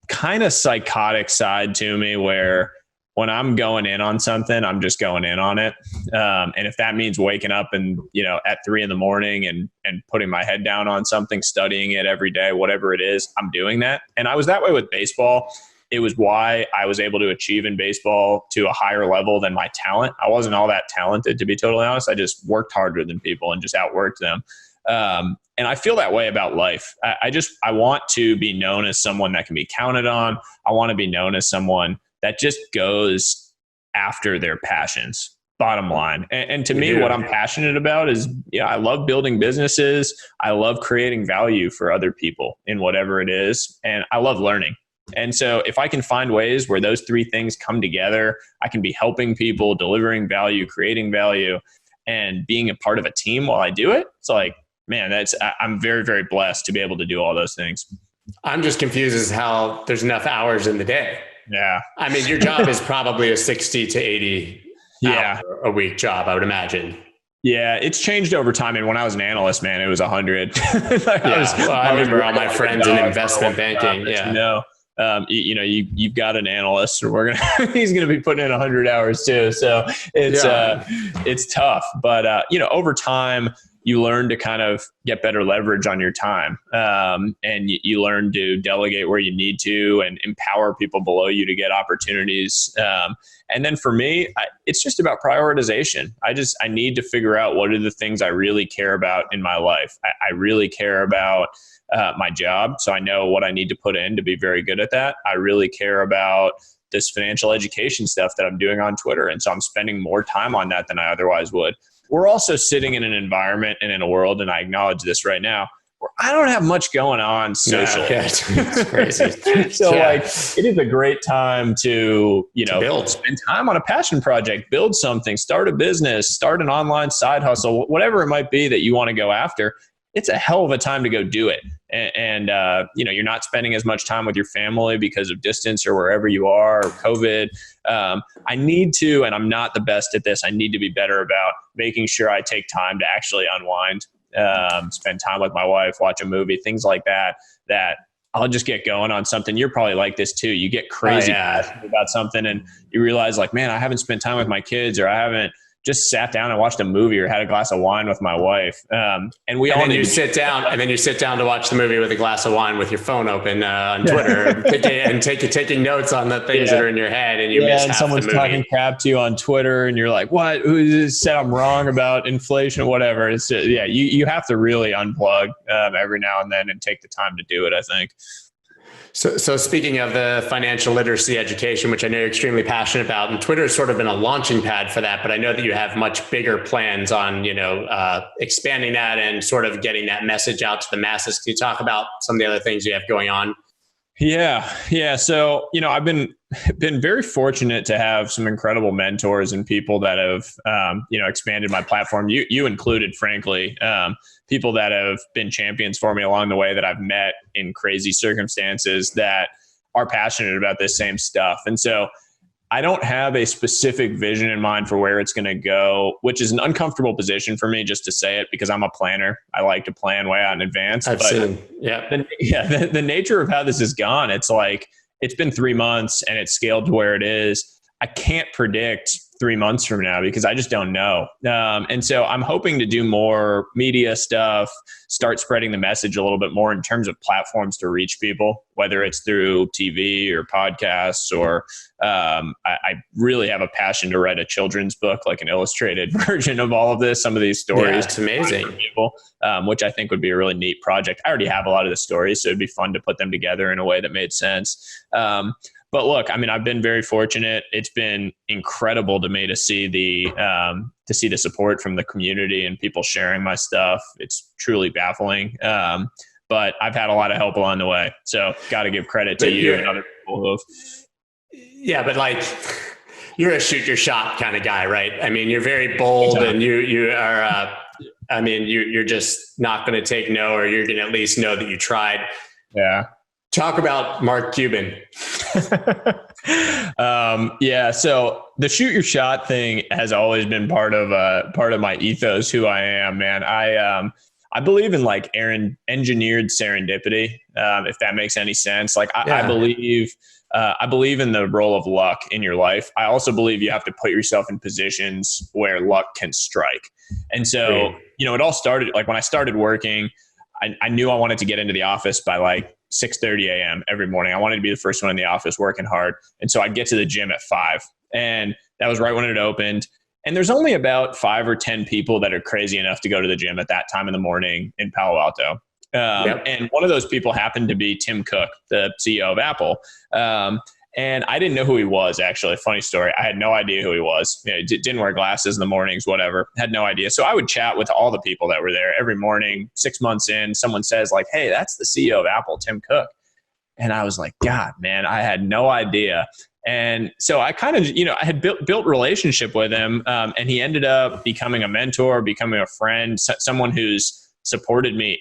kind of psychotic side to me where when I'm going in on something, I'm just going in on it. And if that means waking up and, at 3 a.m. and putting my head down on something, studying it every day, whatever it is, I'm doing that. And I was that way with baseball. It was why I was able to achieve in baseball to a higher level than my talent. I wasn't all that talented, to be totally honest. I just worked harder than people and just outworked them. And I feel that way about life. I want to be known as someone that can be counted on. I want to be known as someone that just goes after their passions, bottom line. And to me, what I'm passionate about is, I love building businesses. I love creating value for other people in whatever it is. And I love learning. And so if I can find ways where those 3 things come together, I can be helping people, delivering value, creating value, and being a part of a team while I do it. It's like, man, I'm very, very blessed to be able to do all those things. I'm just confused as how there's enough hours in the day. Yeah. I mean, your job is probably a 60 to 80 hour a week job, I would imagine. Yeah, it's changed over time. And when I was an analyst, man, it was 100. I remember all my friends in investment banking. You've got an analyst, or he's gonna be putting in 100 hours too. So it's tough, but over time you learn to kind of get better leverage on your time, and you learn to delegate where you need to and empower people below you to get opportunities. And then for me, it's just about prioritization. I need to figure out what are the things I really care about in my life. I really care about my job, so I know what I need to put in to be very good at that. I really care about this financial education stuff that I'm doing on Twitter, and so I'm spending more time on that than I otherwise would. We're also sitting in an environment and in a world, and I acknowledge this right now, where I don't have much going on socially. It's crazy. It is a great time to build, spend time on a passion project, build something, start a business, start an online side hustle, whatever it might be that you want to go after. It's a hell of a time to go do it. And you're not spending as much time with your family because of distance or wherever you are or COVID. I need to, and I'm not the best at this, I need to be better about making sure I take time to actually unwind, spend time with my wife, watch a movie, things like that I'll just get going on something. You're probably like this too. You get crazy about something and you realize like, man, I haven't spent time with my kids, or I haven't just sat down and watched a movie or had a glass of wine with my wife. And we all then you sit down to watch the movie with a glass of wine with your phone open on Twitter and taking notes on the things that are in your head, and you miss half someone's the movie. Talking crap to you on Twitter, and you're like, "What? Who said I'm wrong about inflation? Whatever." It's you have to really unplug every now and then and take the time to do it, I think. So speaking of the financial literacy education, which I know you're extremely passionate about, and Twitter has sort of been a launching pad for that, but I know that you have much bigger plans on, expanding that and sort of getting that message out to the masses. Can you talk about some of the other things you have going on? Yeah. So, I've been very fortunate to have some incredible mentors and people that have, expanded my platform. You included, frankly, people that have been champions for me along the way that I've met in crazy circumstances that are passionate about this same stuff. And so I don't have a specific vision in mind for where it's going to go, which is an uncomfortable position for me just to say it, because I'm a planner. I like to plan way out in advance. The nature of how this has gone, it's like, it's been 3 months and it's scaled to where it is. I can't predict 3 months from now because I just don't know. And so I'm hoping to do more media stuff, start spreading the message a little bit more in terms of platforms to reach people, whether it's through TV or podcasts, or I really have a passion to write a children's book, like an illustrated version of all of this, some of these stories. Yeah, it's amazing. For people, which I think would be a really neat project. I already have a lot of the stories, so it'd be fun to put them together in a way that made sense. But look, I've been very fortunate. It's been incredible to me to see the support from the community and people sharing my stuff. It's truly baffling. But I've had a lot of help along the way. So got to give credit to you and other people who have. Yeah, but you're a shoot your shot kind of guy, right? You're very bold, and you are. You're just not going to take no, or you're going to at least know that you tried. Yeah. Talk about Mark Cuban. So the shoot your shot thing has always been part of my ethos, who I am, man. I believe in engineered serendipity, if that makes any sense. I believe in the role of luck in your life. I also believe you have to put yourself in positions where luck can strike. And so, it all started when I started working. I knew I wanted to get into the office by 6:30 a.m. every morning. I wanted to be the first one in the office working hard. And so I'd get to the gym at 5. And that was right when it opened. And there's only about 5 or 10 people that are crazy enough to go to the gym at that time in the morning in Palo Alto. And one of those people happened to be Tim Cook, the CEO of Apple. And I didn't know who he was, actually. Funny story. I had no idea who he was. Didn't wear glasses in the mornings, whatever. Had no idea. So I would chat with all the people that were there every morning. 6 months in, someone says hey, that's the CEO of Apple, Tim Cook. And I was like, God, man, I had no idea. And so I kind of, I had built relationship with him. And he ended up becoming a mentor, becoming a friend, someone who's supported me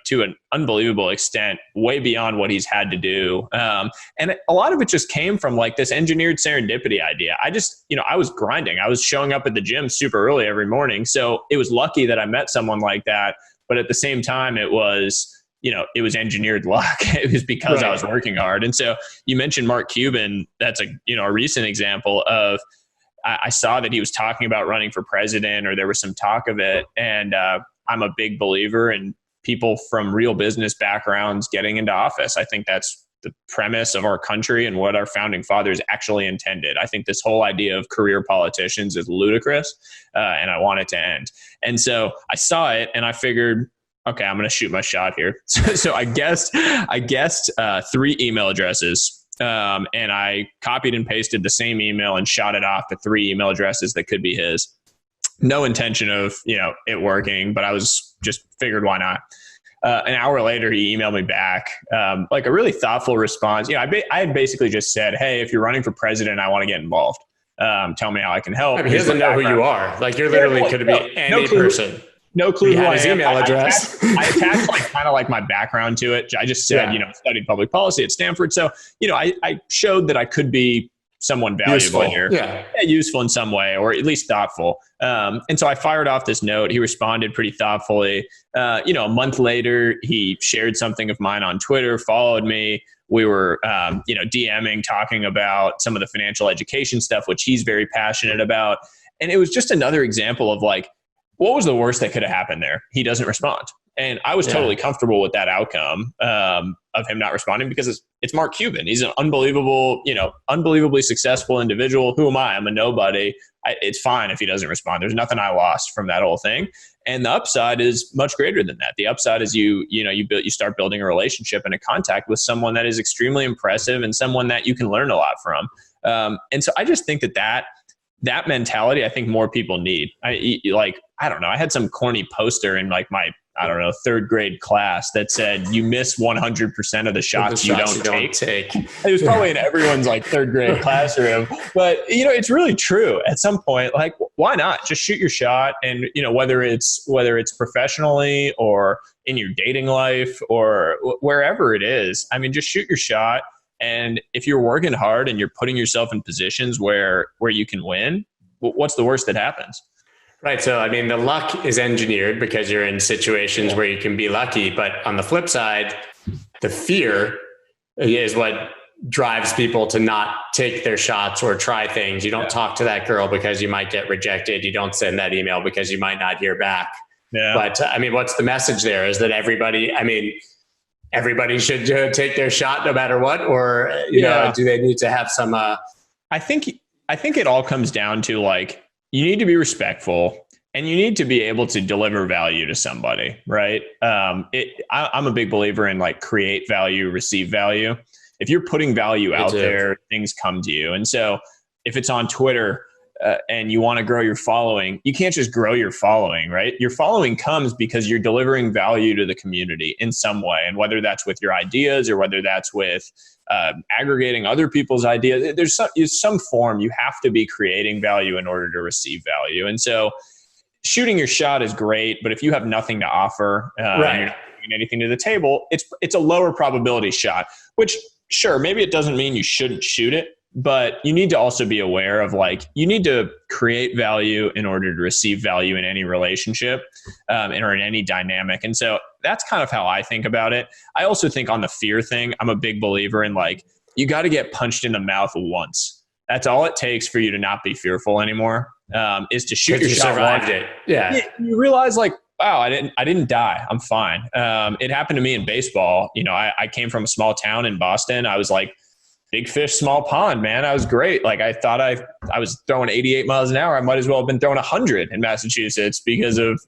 to an unbelievable extent, way beyond what he's had to do. And a lot of it just came from this engineered serendipity idea. I just, I was grinding. I was showing up at the gym super early every morning. So it was lucky that I met someone like that. But at the same time, it was engineered luck. It was because I was working hard. And so you mentioned Mark Cuban. That's a recent example of, I saw that he was talking about running for president, or there was some talk of it. And I'm a big believer in people from real business backgrounds getting into office. I think that's the premise of our country and what our founding fathers actually intended. I think this whole idea of career politicians is ludicrous, and I want it to end. And so I saw it and I figured, okay, I'm going to shoot my shot here. So I guessed 3 email addresses, and I copied and pasted the same email and shot it off to 3 email addresses that could be his. No intention of, it working, but I was just figured, why not? An hour later, he emailed me back, a really thoughtful response. I had basically just said, hey, if you're running for president, I want to get involved. Tell me how I can help. He doesn't know who you are. You're literally could be any person. No clue who I am. His email address. I attached kind of my background to it. I just said, studied public policy at Stanford. So, I showed that I could be someone valuable here. Yeah, useful in some way, or at least thoughtful. And so I fired off this note. He responded pretty thoughtfully. A month later, he shared something of mine on Twitter, followed me. We were, DMing, talking about some of the financial education stuff, which he's very passionate about. And it was just another example of like, what was the worst that could have happened there? He doesn't respond. And I was totally comfortable with that outcome of him not responding because it's Mark Cuban. He's an unbelievably successful individual. Who am I? I'm a nobody. It's fine if he doesn't respond. There's nothing I lost from that whole thing. And the upside is much greater than that. The upside is you start building a relationship and a contact with someone that is extremely impressive and someone that you can learn a lot from. And so I just think that mentality, I think more people need. I don't know. I had some corny poster in like my, third grade class that said, you miss 100% of the shots you don't take. It was probably in everyone's like third grade classroom, but it's really true at some point. Like, why not just shoot your shot? And, whether it's professionally or in your dating life or wherever it is, I mean, just shoot your shot. And if you're working hard and you're putting yourself in positions where you can win, what's the worst that happens? Right. So, I mean, the luck is engineered because you're in situations where you can be lucky. But on the flip side, the fear is what drives people to not take their shots or try things. You don't talk to that girl because you might get rejected. You don't send that email because you might not hear back. Yeah. But I mean, what's the message there? Is that everybody should take their shot no matter what? Or, do they need to have some... I think it all comes down to like, you need to be respectful and you need to be able to deliver value to somebody, right? I'm a big believer in like create value, receive value. If you're putting value out there, things come to you. And so if it's on Twitter and you want to grow your following, you can't just grow your following, right? Your following comes because you're delivering value to the community in some way. And whether that's with your ideas or whether that's with aggregating other people's ideas, there's some form you have to be creating value in order to receive value. And so shooting your shot is great, but if you have nothing to offer, and you're not bringing anything to the table, it's a lower probability shot, which sure, maybe it doesn't mean you shouldn't shoot it, but you need to also be aware of like, you need to create value in order to receive value in any relationship or in any dynamic. And so that's kind of how I think about it. I also think on the fear thing, I'm a big believer in like, you got to get punched in the mouth once. That's all it takes for you to not be fearful anymore, is to shoot your shot. Survived it. Yeah. You realize like, wow, I didn't die. I'm fine. It happened to me in baseball. I came from a small town in Boston. I was like, big fish, small pond, man. I was great. Like I thought I was throwing 88 miles an hour. I might as well have been throwing 100 in Massachusetts because of,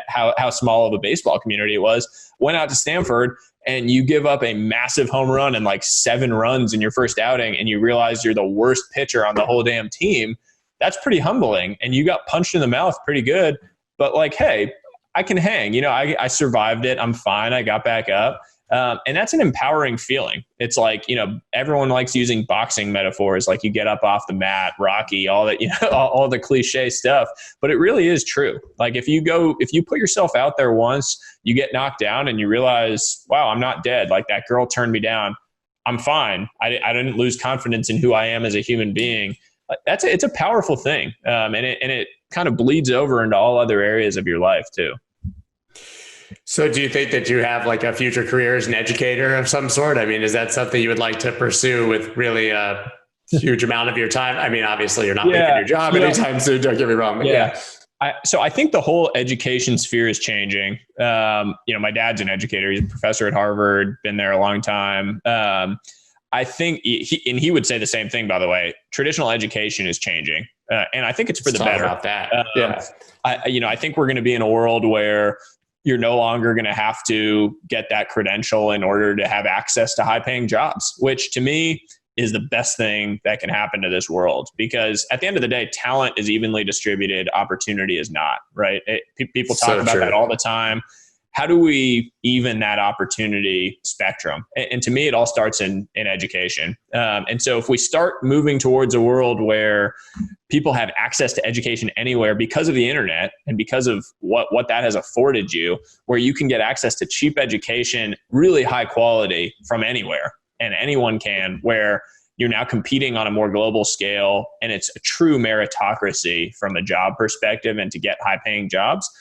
how small of a baseball community it was. Went out to Stanford and you give up a massive home run and like 7 runs in your first outing and you realize you're the worst pitcher on the whole damn team. That's pretty humbling. And you got punched in the mouth pretty good, but like, hey, I can hang, I survived it. I'm fine. I got back up. And that's an empowering feeling. It's like, everyone likes using boxing metaphors, like you get up off the mat, Rocky, all that, all the cliche stuff, but it really is true. Like if you put yourself out there once, you get knocked down and you realize, wow, I'm not dead. Like that girl turned me down. I'm fine. I didn't lose confidence in who I am as a human being. It's a powerful thing. And it kind of bleeds over into all other areas of your life too. So do you think that you have like a future career as an educator of some sort? I mean, is that something you would like to pursue with really a huge amount of your time? I mean, obviously you're not making your job anytime soon, don't get me wrong. But So I think the whole education sphere is changing. My dad's an educator. He's a professor at Harvard, been there a long time. I think he would say the same thing, by the way. Traditional education is changing. And I think it's for the better. About that. I think we're going to be in a world where you're no longer going to have to get that credential in order to have access to high paying jobs, which to me is the best thing that can happen to this world. Because at the end of the day, talent is evenly distributed. Opportunity is not, right? People talk about that all the time. How do we even that opportunity spectrum? And to me, it all starts in education. And so if we start moving towards a world where people have access to education anywhere because of the internet and because of what that has afforded you, where you can get access to cheap education, really high quality from anywhere, and anyone can, where you're now competing on a more global scale and it's a true meritocracy from a job perspective and to get high paying jobs.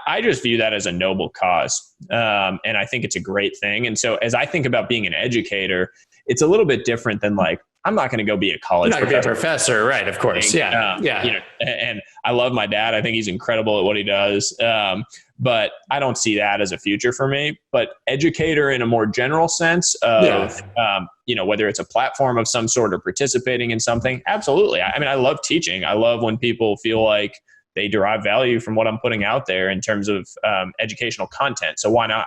I just view that as a noble cause. And I think it's a great thing. And so as I think about being an educator, it's a little bit different than like, I'm not going to go be a college You're not going to be a professor, right? Of course. Yeah. And I love my dad. I think he's incredible at what he does. But I don't see that as a future for me. But educator in a more general sense of, whether it's a platform of some sort or participating in something, absolutely. I mean, I love teaching. I love when people feel like they derive value from what I'm putting out there in terms of educational content. So why not?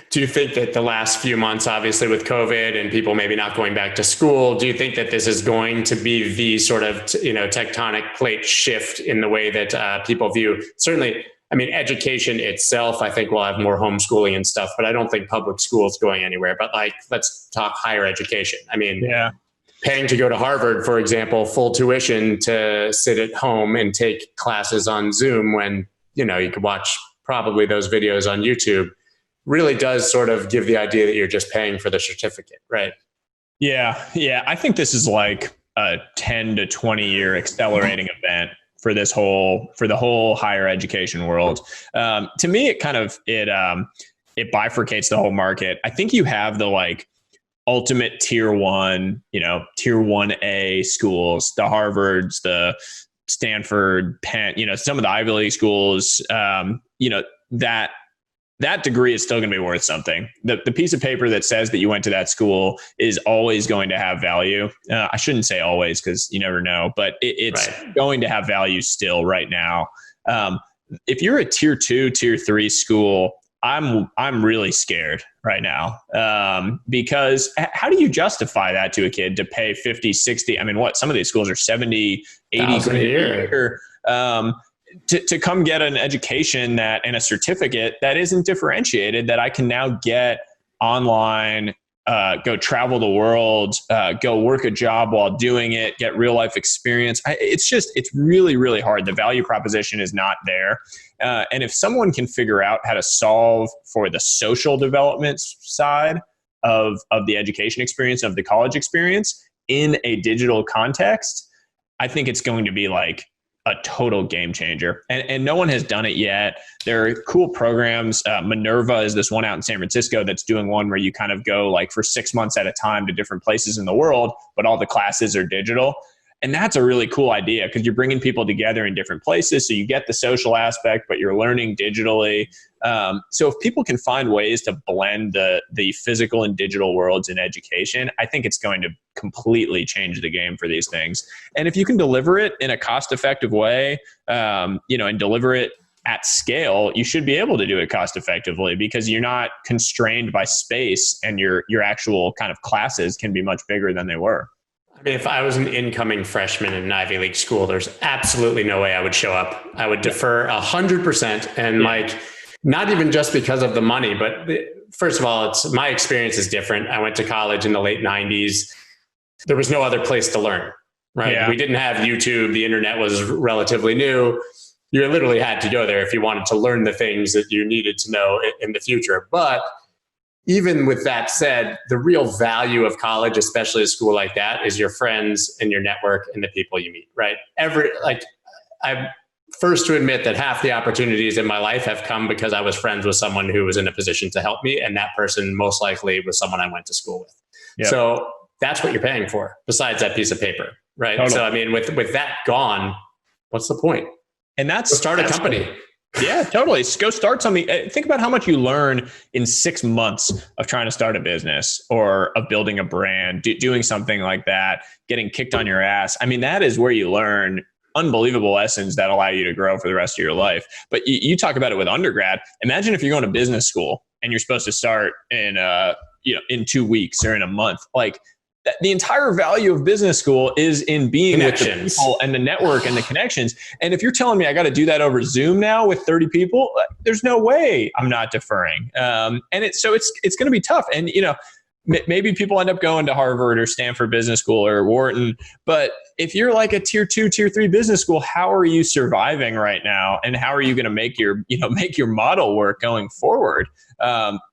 Do you think that the last few months, obviously with COVID and people maybe not going back to school, do you think that this is going to be the sort of, tectonic plate shift in the way that people view? Certainly, I mean, education itself, I think we'll have more homeschooling and stuff, but I don't think public school is going anywhere. But let's talk higher education. I mean, paying to go to Harvard, for example, full tuition to sit at home and take classes on Zoom when, you could watch probably those videos on YouTube, really does sort of give the idea that you're just paying for the certificate, right? Yeah. I think this is like a 10 to 20 year accelerating event for the whole higher education world. To me, it bifurcates the whole market. I think you have the ultimate tier 1A schools, the Harvards, the Stanford, Penn, some of the Ivy League schools, that degree is still going to be worth something. The piece of paper that says that you went to that school is always going to have value. I shouldn't say always because you never know, but it's going to have value still right now. If you're a tier 2, tier 3 school, I'm really scared right now because how do you justify that to a kid to pay 50, 60? I mean, some of these schools are 70, 80 grand a year. To come get an education and a certificate that isn't differentiated, that I can now get online, go travel the world, go work a job while doing it, get real life experience. It's really, really hard. The value proposition is not there. And if someone can figure out how to solve for the social development side of the education experience, of the college experience in a digital context, I think it's going to be like a total game changer. And no one has done it yet. There are cool programs. Minerva is this one out in San Francisco that's doing one where you kind of go for 6 months at a time to different places in the world, but all the classes are digital. And that's a really cool idea because you're bringing people together in different places. So you get the social aspect, but you're learning digitally. So if people can find ways to blend the physical and digital worlds in education, I think it's going to completely change the game for these things. And if you can deliver it in a cost-effective way, and deliver it at scale, you should be able to do it cost effectively because you're not constrained by space, and your actual kind of classes can be much bigger than they were. I mean, if I was an incoming freshman in an Ivy League school, there's absolutely no way I would show up. I would defer 100%. And not even just because of the money, but first of all, my experience is different. I went to college in the late 90s. There was no other place to learn, right? Yeah. We didn't have YouTube. The internet was relatively new. You literally had to go there if you wanted to learn the things that you needed to know in the future. But even with that said, the real value of college, especially a school like that, is your friends and your network and the people you meet, right? I'm first to admit that half the opportunities in my life have come because I was friends with someone who was in a position to help me. And that person most likely was someone I went to school with. Yep. So that's what you're paying for besides that piece of paper, right? Totally. So, I mean, with that gone, what's the point? And Go start a company. Yeah, totally. Go start something. Think about how much you learn in 6 months of trying to start a business or of building a brand, doing something like that, getting kicked on your ass. I mean, that is where you learn unbelievable lessons that allow you to grow for the rest of your life. But you talk about it with undergrad. Imagine if you're going to business school and you're supposed to start in 2 weeks or in a month. The entire value of business school is in being with the people and the network and the connections. And if you're telling me I got to do that over Zoom now with 30 people, there's no way I'm not deferring. And it's going to be tough. And, maybe people end up going to Harvard or Stanford Business School or Wharton. But if you're like a tier 2, tier 3 business school, how are you surviving right now? And how are you going to make your model work going forward?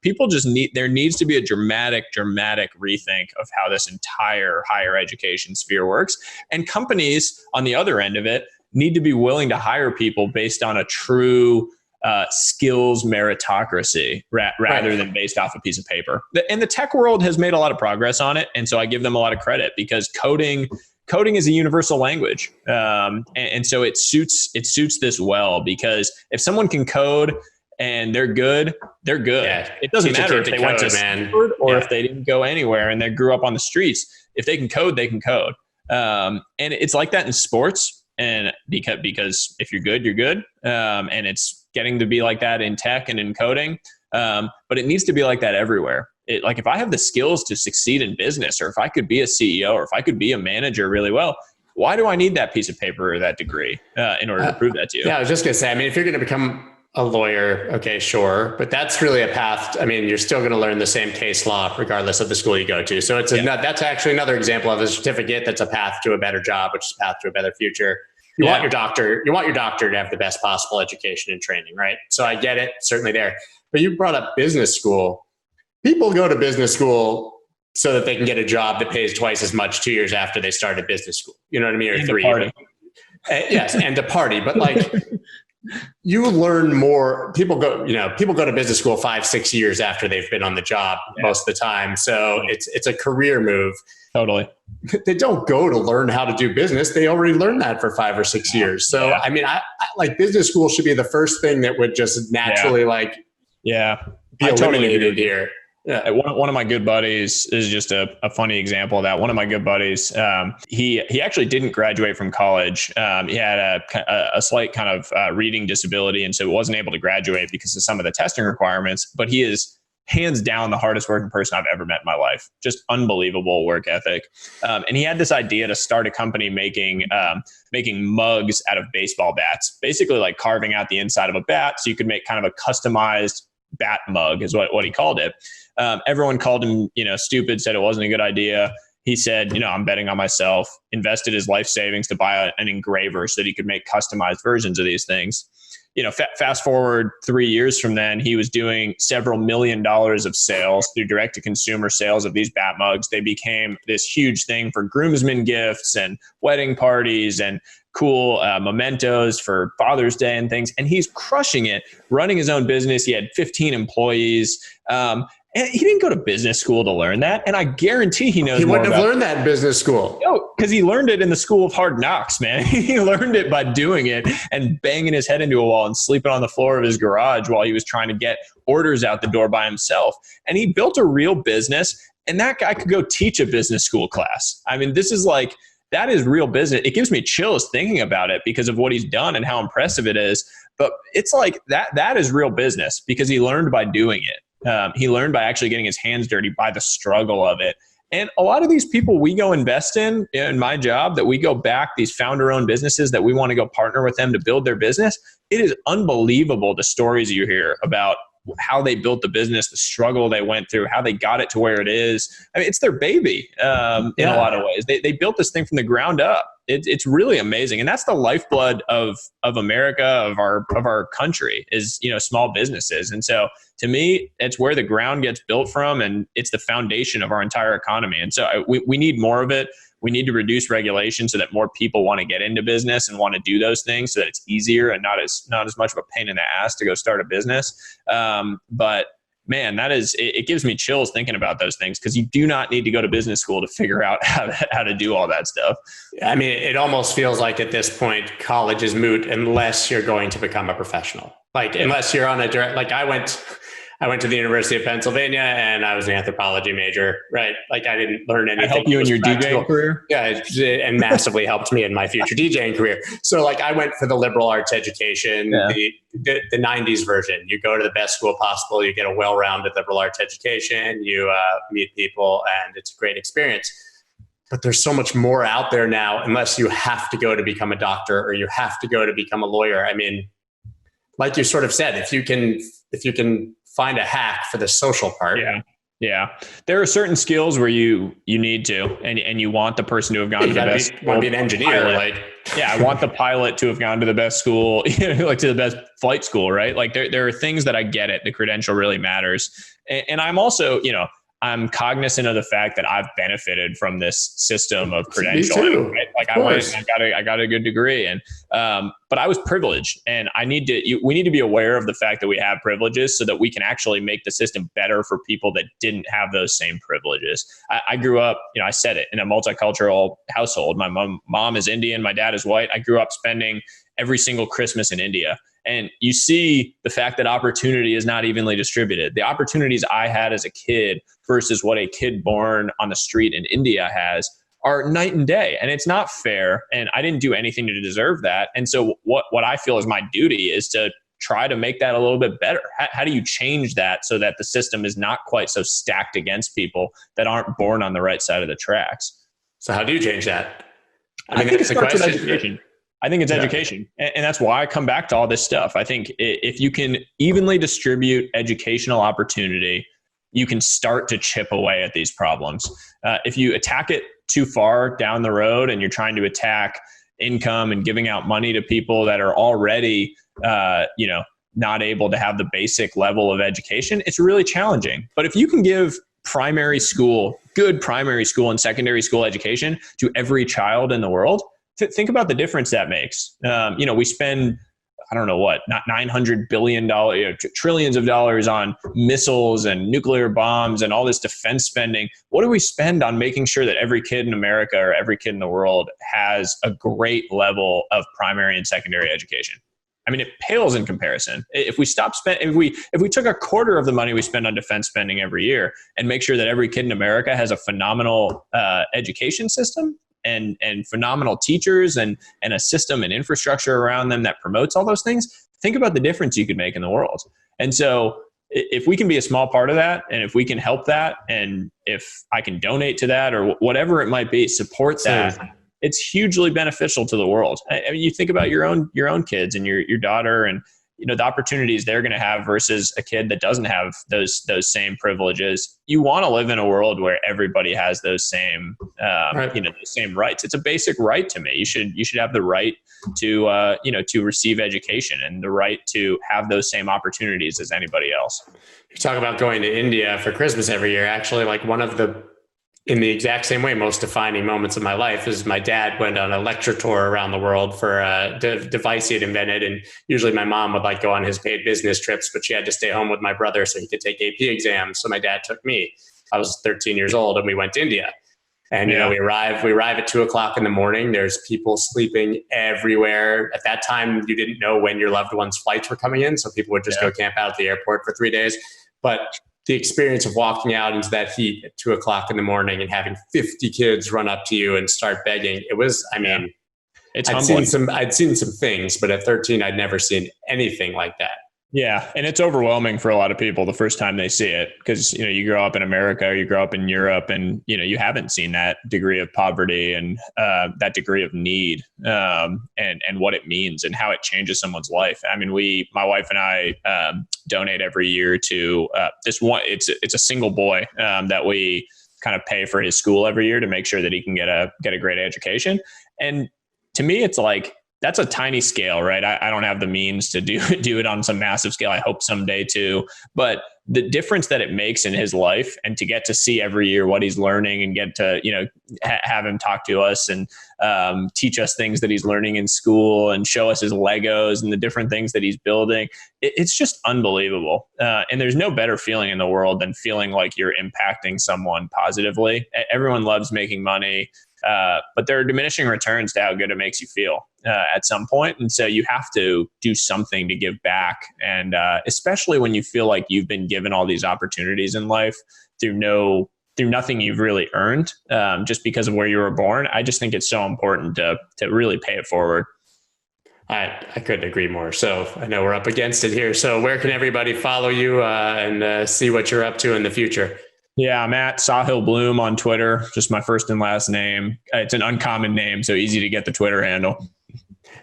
People just there needs to be a dramatic rethink of how this entire higher education sphere works. And companies on the other end of it need to be willing to hire people based on a true skills meritocracy rather than based off a piece of paper. And the tech world has made a lot of progress on it. And so I give them a lot of credit because coding is a universal language. And so it suits this well, because if someone can code and they're good, they're good. Yeah. It doesn't matter if they went to Stanford or if they didn't go anywhere and they grew up on the streets. If they can code, they can code. And it's like that in sports. And because if you're good, you're good. And it's getting to be like that in tech and in coding. But it needs to be like that everywhere. Like if I have the skills to succeed in business, or if I could be a CEO, or if I could be a manager really well, why do I need that piece of paper or that degree in order to prove that to you? Yeah, I was just going to say, I mean, if you're going to become a lawyer, okay, sure. But that's really a path. I mean, you're still going to learn the same case law regardless of the school you go to. So that's actually another example of a certificate that's a path to a better job, which is a path to a better future. You want your doctor to have the best possible education and training, right? So I get it, certainly there. But you brought up business school. People go to business school so that they can get a job that pays twice as much 2 years after they started business school. You know what I mean? Or and 3 years. Yes, and to party. But like you learn more. People go to business school 5-6 years after they've been on the job most of the time. So it's a career move. Totally. They don't go to learn how to do business. They already learned that for 5 or 6 years. So, I mean, I like business school should be the first thing that would just naturally be eliminated here. Yeah. One of my good buddies is just a funny example of that. One of my good buddies, he actually didn't graduate from college. He had a slight kind of reading disability, and so wasn't able to graduate because of some of the testing requirements. But he is hands down the hardest working person I've ever met in my life. Just unbelievable work ethic. And he had this idea to start a company making mugs out of baseball bats, basically like carving out the inside of a bat so you could make kind of a customized bat mug is what he called it. Everyone called him, stupid, said it wasn't a good idea. He said, I'm betting on myself, invested his life savings to buy an engraver so that he could make customized versions of these things. Fast forward 3 years from then, he was doing several $1 million of sales through direct to consumer sales of these bat mugs. They became this huge thing for groomsmen gifts and wedding parties and cool mementos for Father's Day and things. And he's crushing it, running his own business. He had 15 employees. And he didn't go to business school to learn that. And I guarantee he knows more. He wouldn't have learned that in business school. No, because he learned it in the school of hard knocks, man. He learned it by doing it and banging his head into a wall and sleeping on the floor of his garage while he was trying to get orders out the door by himself. And he built a real business, and that guy could go teach a business school class. I mean, that is real business. It gives me chills thinking about it because of what he's done and how impressive it is. But it's like that is real business because he learned by doing it. He learned by actually getting his hands dirty, by the struggle of it. And a lot of these people we go invest in my job, that we go back, these founder-owned businesses that we want to go partner with them to build their business, it is unbelievable the stories you hear about how they built the business, the struggle they went through, how they got it to where it is. I mean, it's their baby in a lot of ways. They built this thing from the ground up. It's really amazing. And that's the lifeblood of America, of our country is, small businesses. And so to me, it's where the ground gets built from, and it's the foundation of our entire economy. And so we need more of it. We need to reduce regulation so that more people want to get into business and want to do those things so that it's easier and not as much of a pain in the ass to go start a business. But man, it gives me chills thinking about those things, because you do not need to go to business school to figure out how to do all that stuff. I mean, it almost feels like at this point, college is moot unless you're going to become a professional. Unless you're on a direct, I went to the University of Pennsylvania and I was an anthropology major, right? I didn't learn anything. Help you in your DJing career? Yeah, and massively helped me in my future DJing career. So I went for the liberal arts education, the 90s version. You go to the best school possible, you get a well-rounded liberal arts education, you meet people, and it's a great experience. But there's so much more out there now, unless you have to go to become a doctor or you have to go to become a lawyer. I mean, like you sort of said, if you can find a hack for the social part. Yeah. There are certain skills where you need to, and you want the person to have gone to the best. Want to be an engineer, I want the pilot to have gone to the best school, to the best flight school, right? There are things that I get it. The credential really matters. And I'm also, I'm cognizant of the fact that I've benefited from this system of Me too. credentialing. Right? Like I went course. and I got a good degree, and but I was privileged, and we need to be aware of the fact that we have privileges so that we can actually make the system better for people that didn't have those same privileges. I grew up, I said it, in a multicultural household. My mom is Indian, my dad is white. I grew up spending every single Christmas in India. And you see the fact that opportunity is not evenly distributed. The opportunities I had as a kid versus what a kid born on the street in India has are night and day. And it's not fair. And I didn't do anything to deserve that. And so what I feel is my duty is to try to make that a little bit better. How do you change that so that the system is not quite so stacked against people that aren't born on the right side of the tracks? So how do you change that? I think it starts with education. I think it's education. And that's why I come back to all this stuff. I think if you can evenly distribute educational opportunity, you can start to chip away at these problems. If you attack it too far down the road and you're trying to attack income and giving out money to people that are already, not able to have the basic level of education, it's really challenging. But if you can give good primary school and secondary school education to every child in the world, think about the difference that makes. We spend, I don't know what, not $900 billion, trillions of dollars on missiles and nuclear bombs and all this defense spending. What do we spend on making sure that every kid in America or every kid in the world has a great level of primary and secondary education? I mean, it pales in comparison. If we if we took a quarter of the money we spend on defense spending every year and make sure that every kid in America has a phenomenal education system, and phenomenal teachers and a system and infrastructure around them that promotes all those things, think about the difference you could make in the world. And so if we can be a small part of that, and if we can help that, and if I can donate to that or whatever it might be, support that, it's hugely beneficial to the world. I mean, you think about your own kids and your daughter, and the opportunities they're going to have versus a kid that doesn't have those same privileges. You want to live in a world where everybody has those same, the same rights. It's a basic right to me. You should have the right to, to receive education and the right to have those same opportunities as anybody else. You talk about going to India for Christmas every year. Actually, like in the exact same way, most defining moments of my life is my dad went on a lecture tour around the world for a device he had invented. And usually my mom would go on his paid business trips, but she had to stay home with my brother so he could take AP exams. So my dad took me. I was 13 years old and we went to India. And, we arrive at 2:00 in the morning. There's people sleeping everywhere. At that time, you didn't know when your loved one's flights were coming in. So people would just go camp out at the airport for 3 days. But the experience of walking out into that heat at 2:00 in the morning and having 50 kids run up to you and start begging, it was, it's humbling. I'd seen some things, but at 13, I'd never seen anything like that. Yeah. And it's overwhelming for a lot of people the first time they see it, because, you grow up in America or you grow up in Europe and, you haven't seen that degree of poverty and that degree of need and what it means and how it changes someone's life. I mean, my wife and I donate every year to this one. It's a single boy that we kind of pay for his school every year to make sure that he can get a great education. And to me, it's like, that's a tiny scale, right? I don't have the means to do it on some massive scale. I hope someday too. But the difference that it makes in his life, and to get to see every year what he's learning and get to, have him talk to us and teach us things that he's learning in school and show us his Legos and the different things that he's building. It's just unbelievable. And there's no better feeling in the world than feeling like you're impacting someone positively. Everyone loves making money. But there are diminishing returns to how good it makes you feel at some point. And so you have to do something to give back. And especially when you feel like you've been given all these opportunities in life through nothing you've really earned, just because of where you were born. I just think it's so important to really pay it forward. I couldn't agree more. So I know we're up against it here. So where can everybody follow you and see what you're up to in the future? Yeah, I'm at Sahil Bloom on Twitter, just my first and last name. It's an uncommon name, so easy to get the Twitter handle.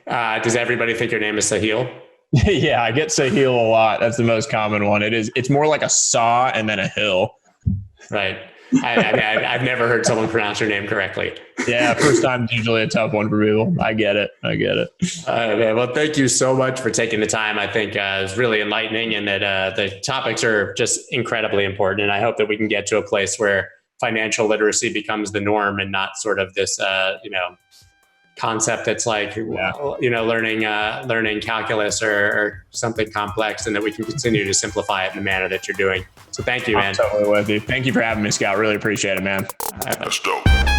Does everybody think your name is Sahil? Yeah, I get Sahil a lot. That's the most common one. It's more like a saw and then a hill. Right. I've never heard someone pronounce your name correctly. Yeah, first time is usually a tough one for people. I get it. All right, man. Well, thank you so much for taking the time. I think it's really enlightening, and that the topics are just incredibly important. And I hope that we can get to a place where financial literacy becomes the norm and not sort of this, concept that's like, learning calculus or something complex, and that we can continue to simplify it in the manner that you're doing. So thank you, man. I'm totally with you. Thank you for having me, Scout. Really appreciate it, man. That's dope.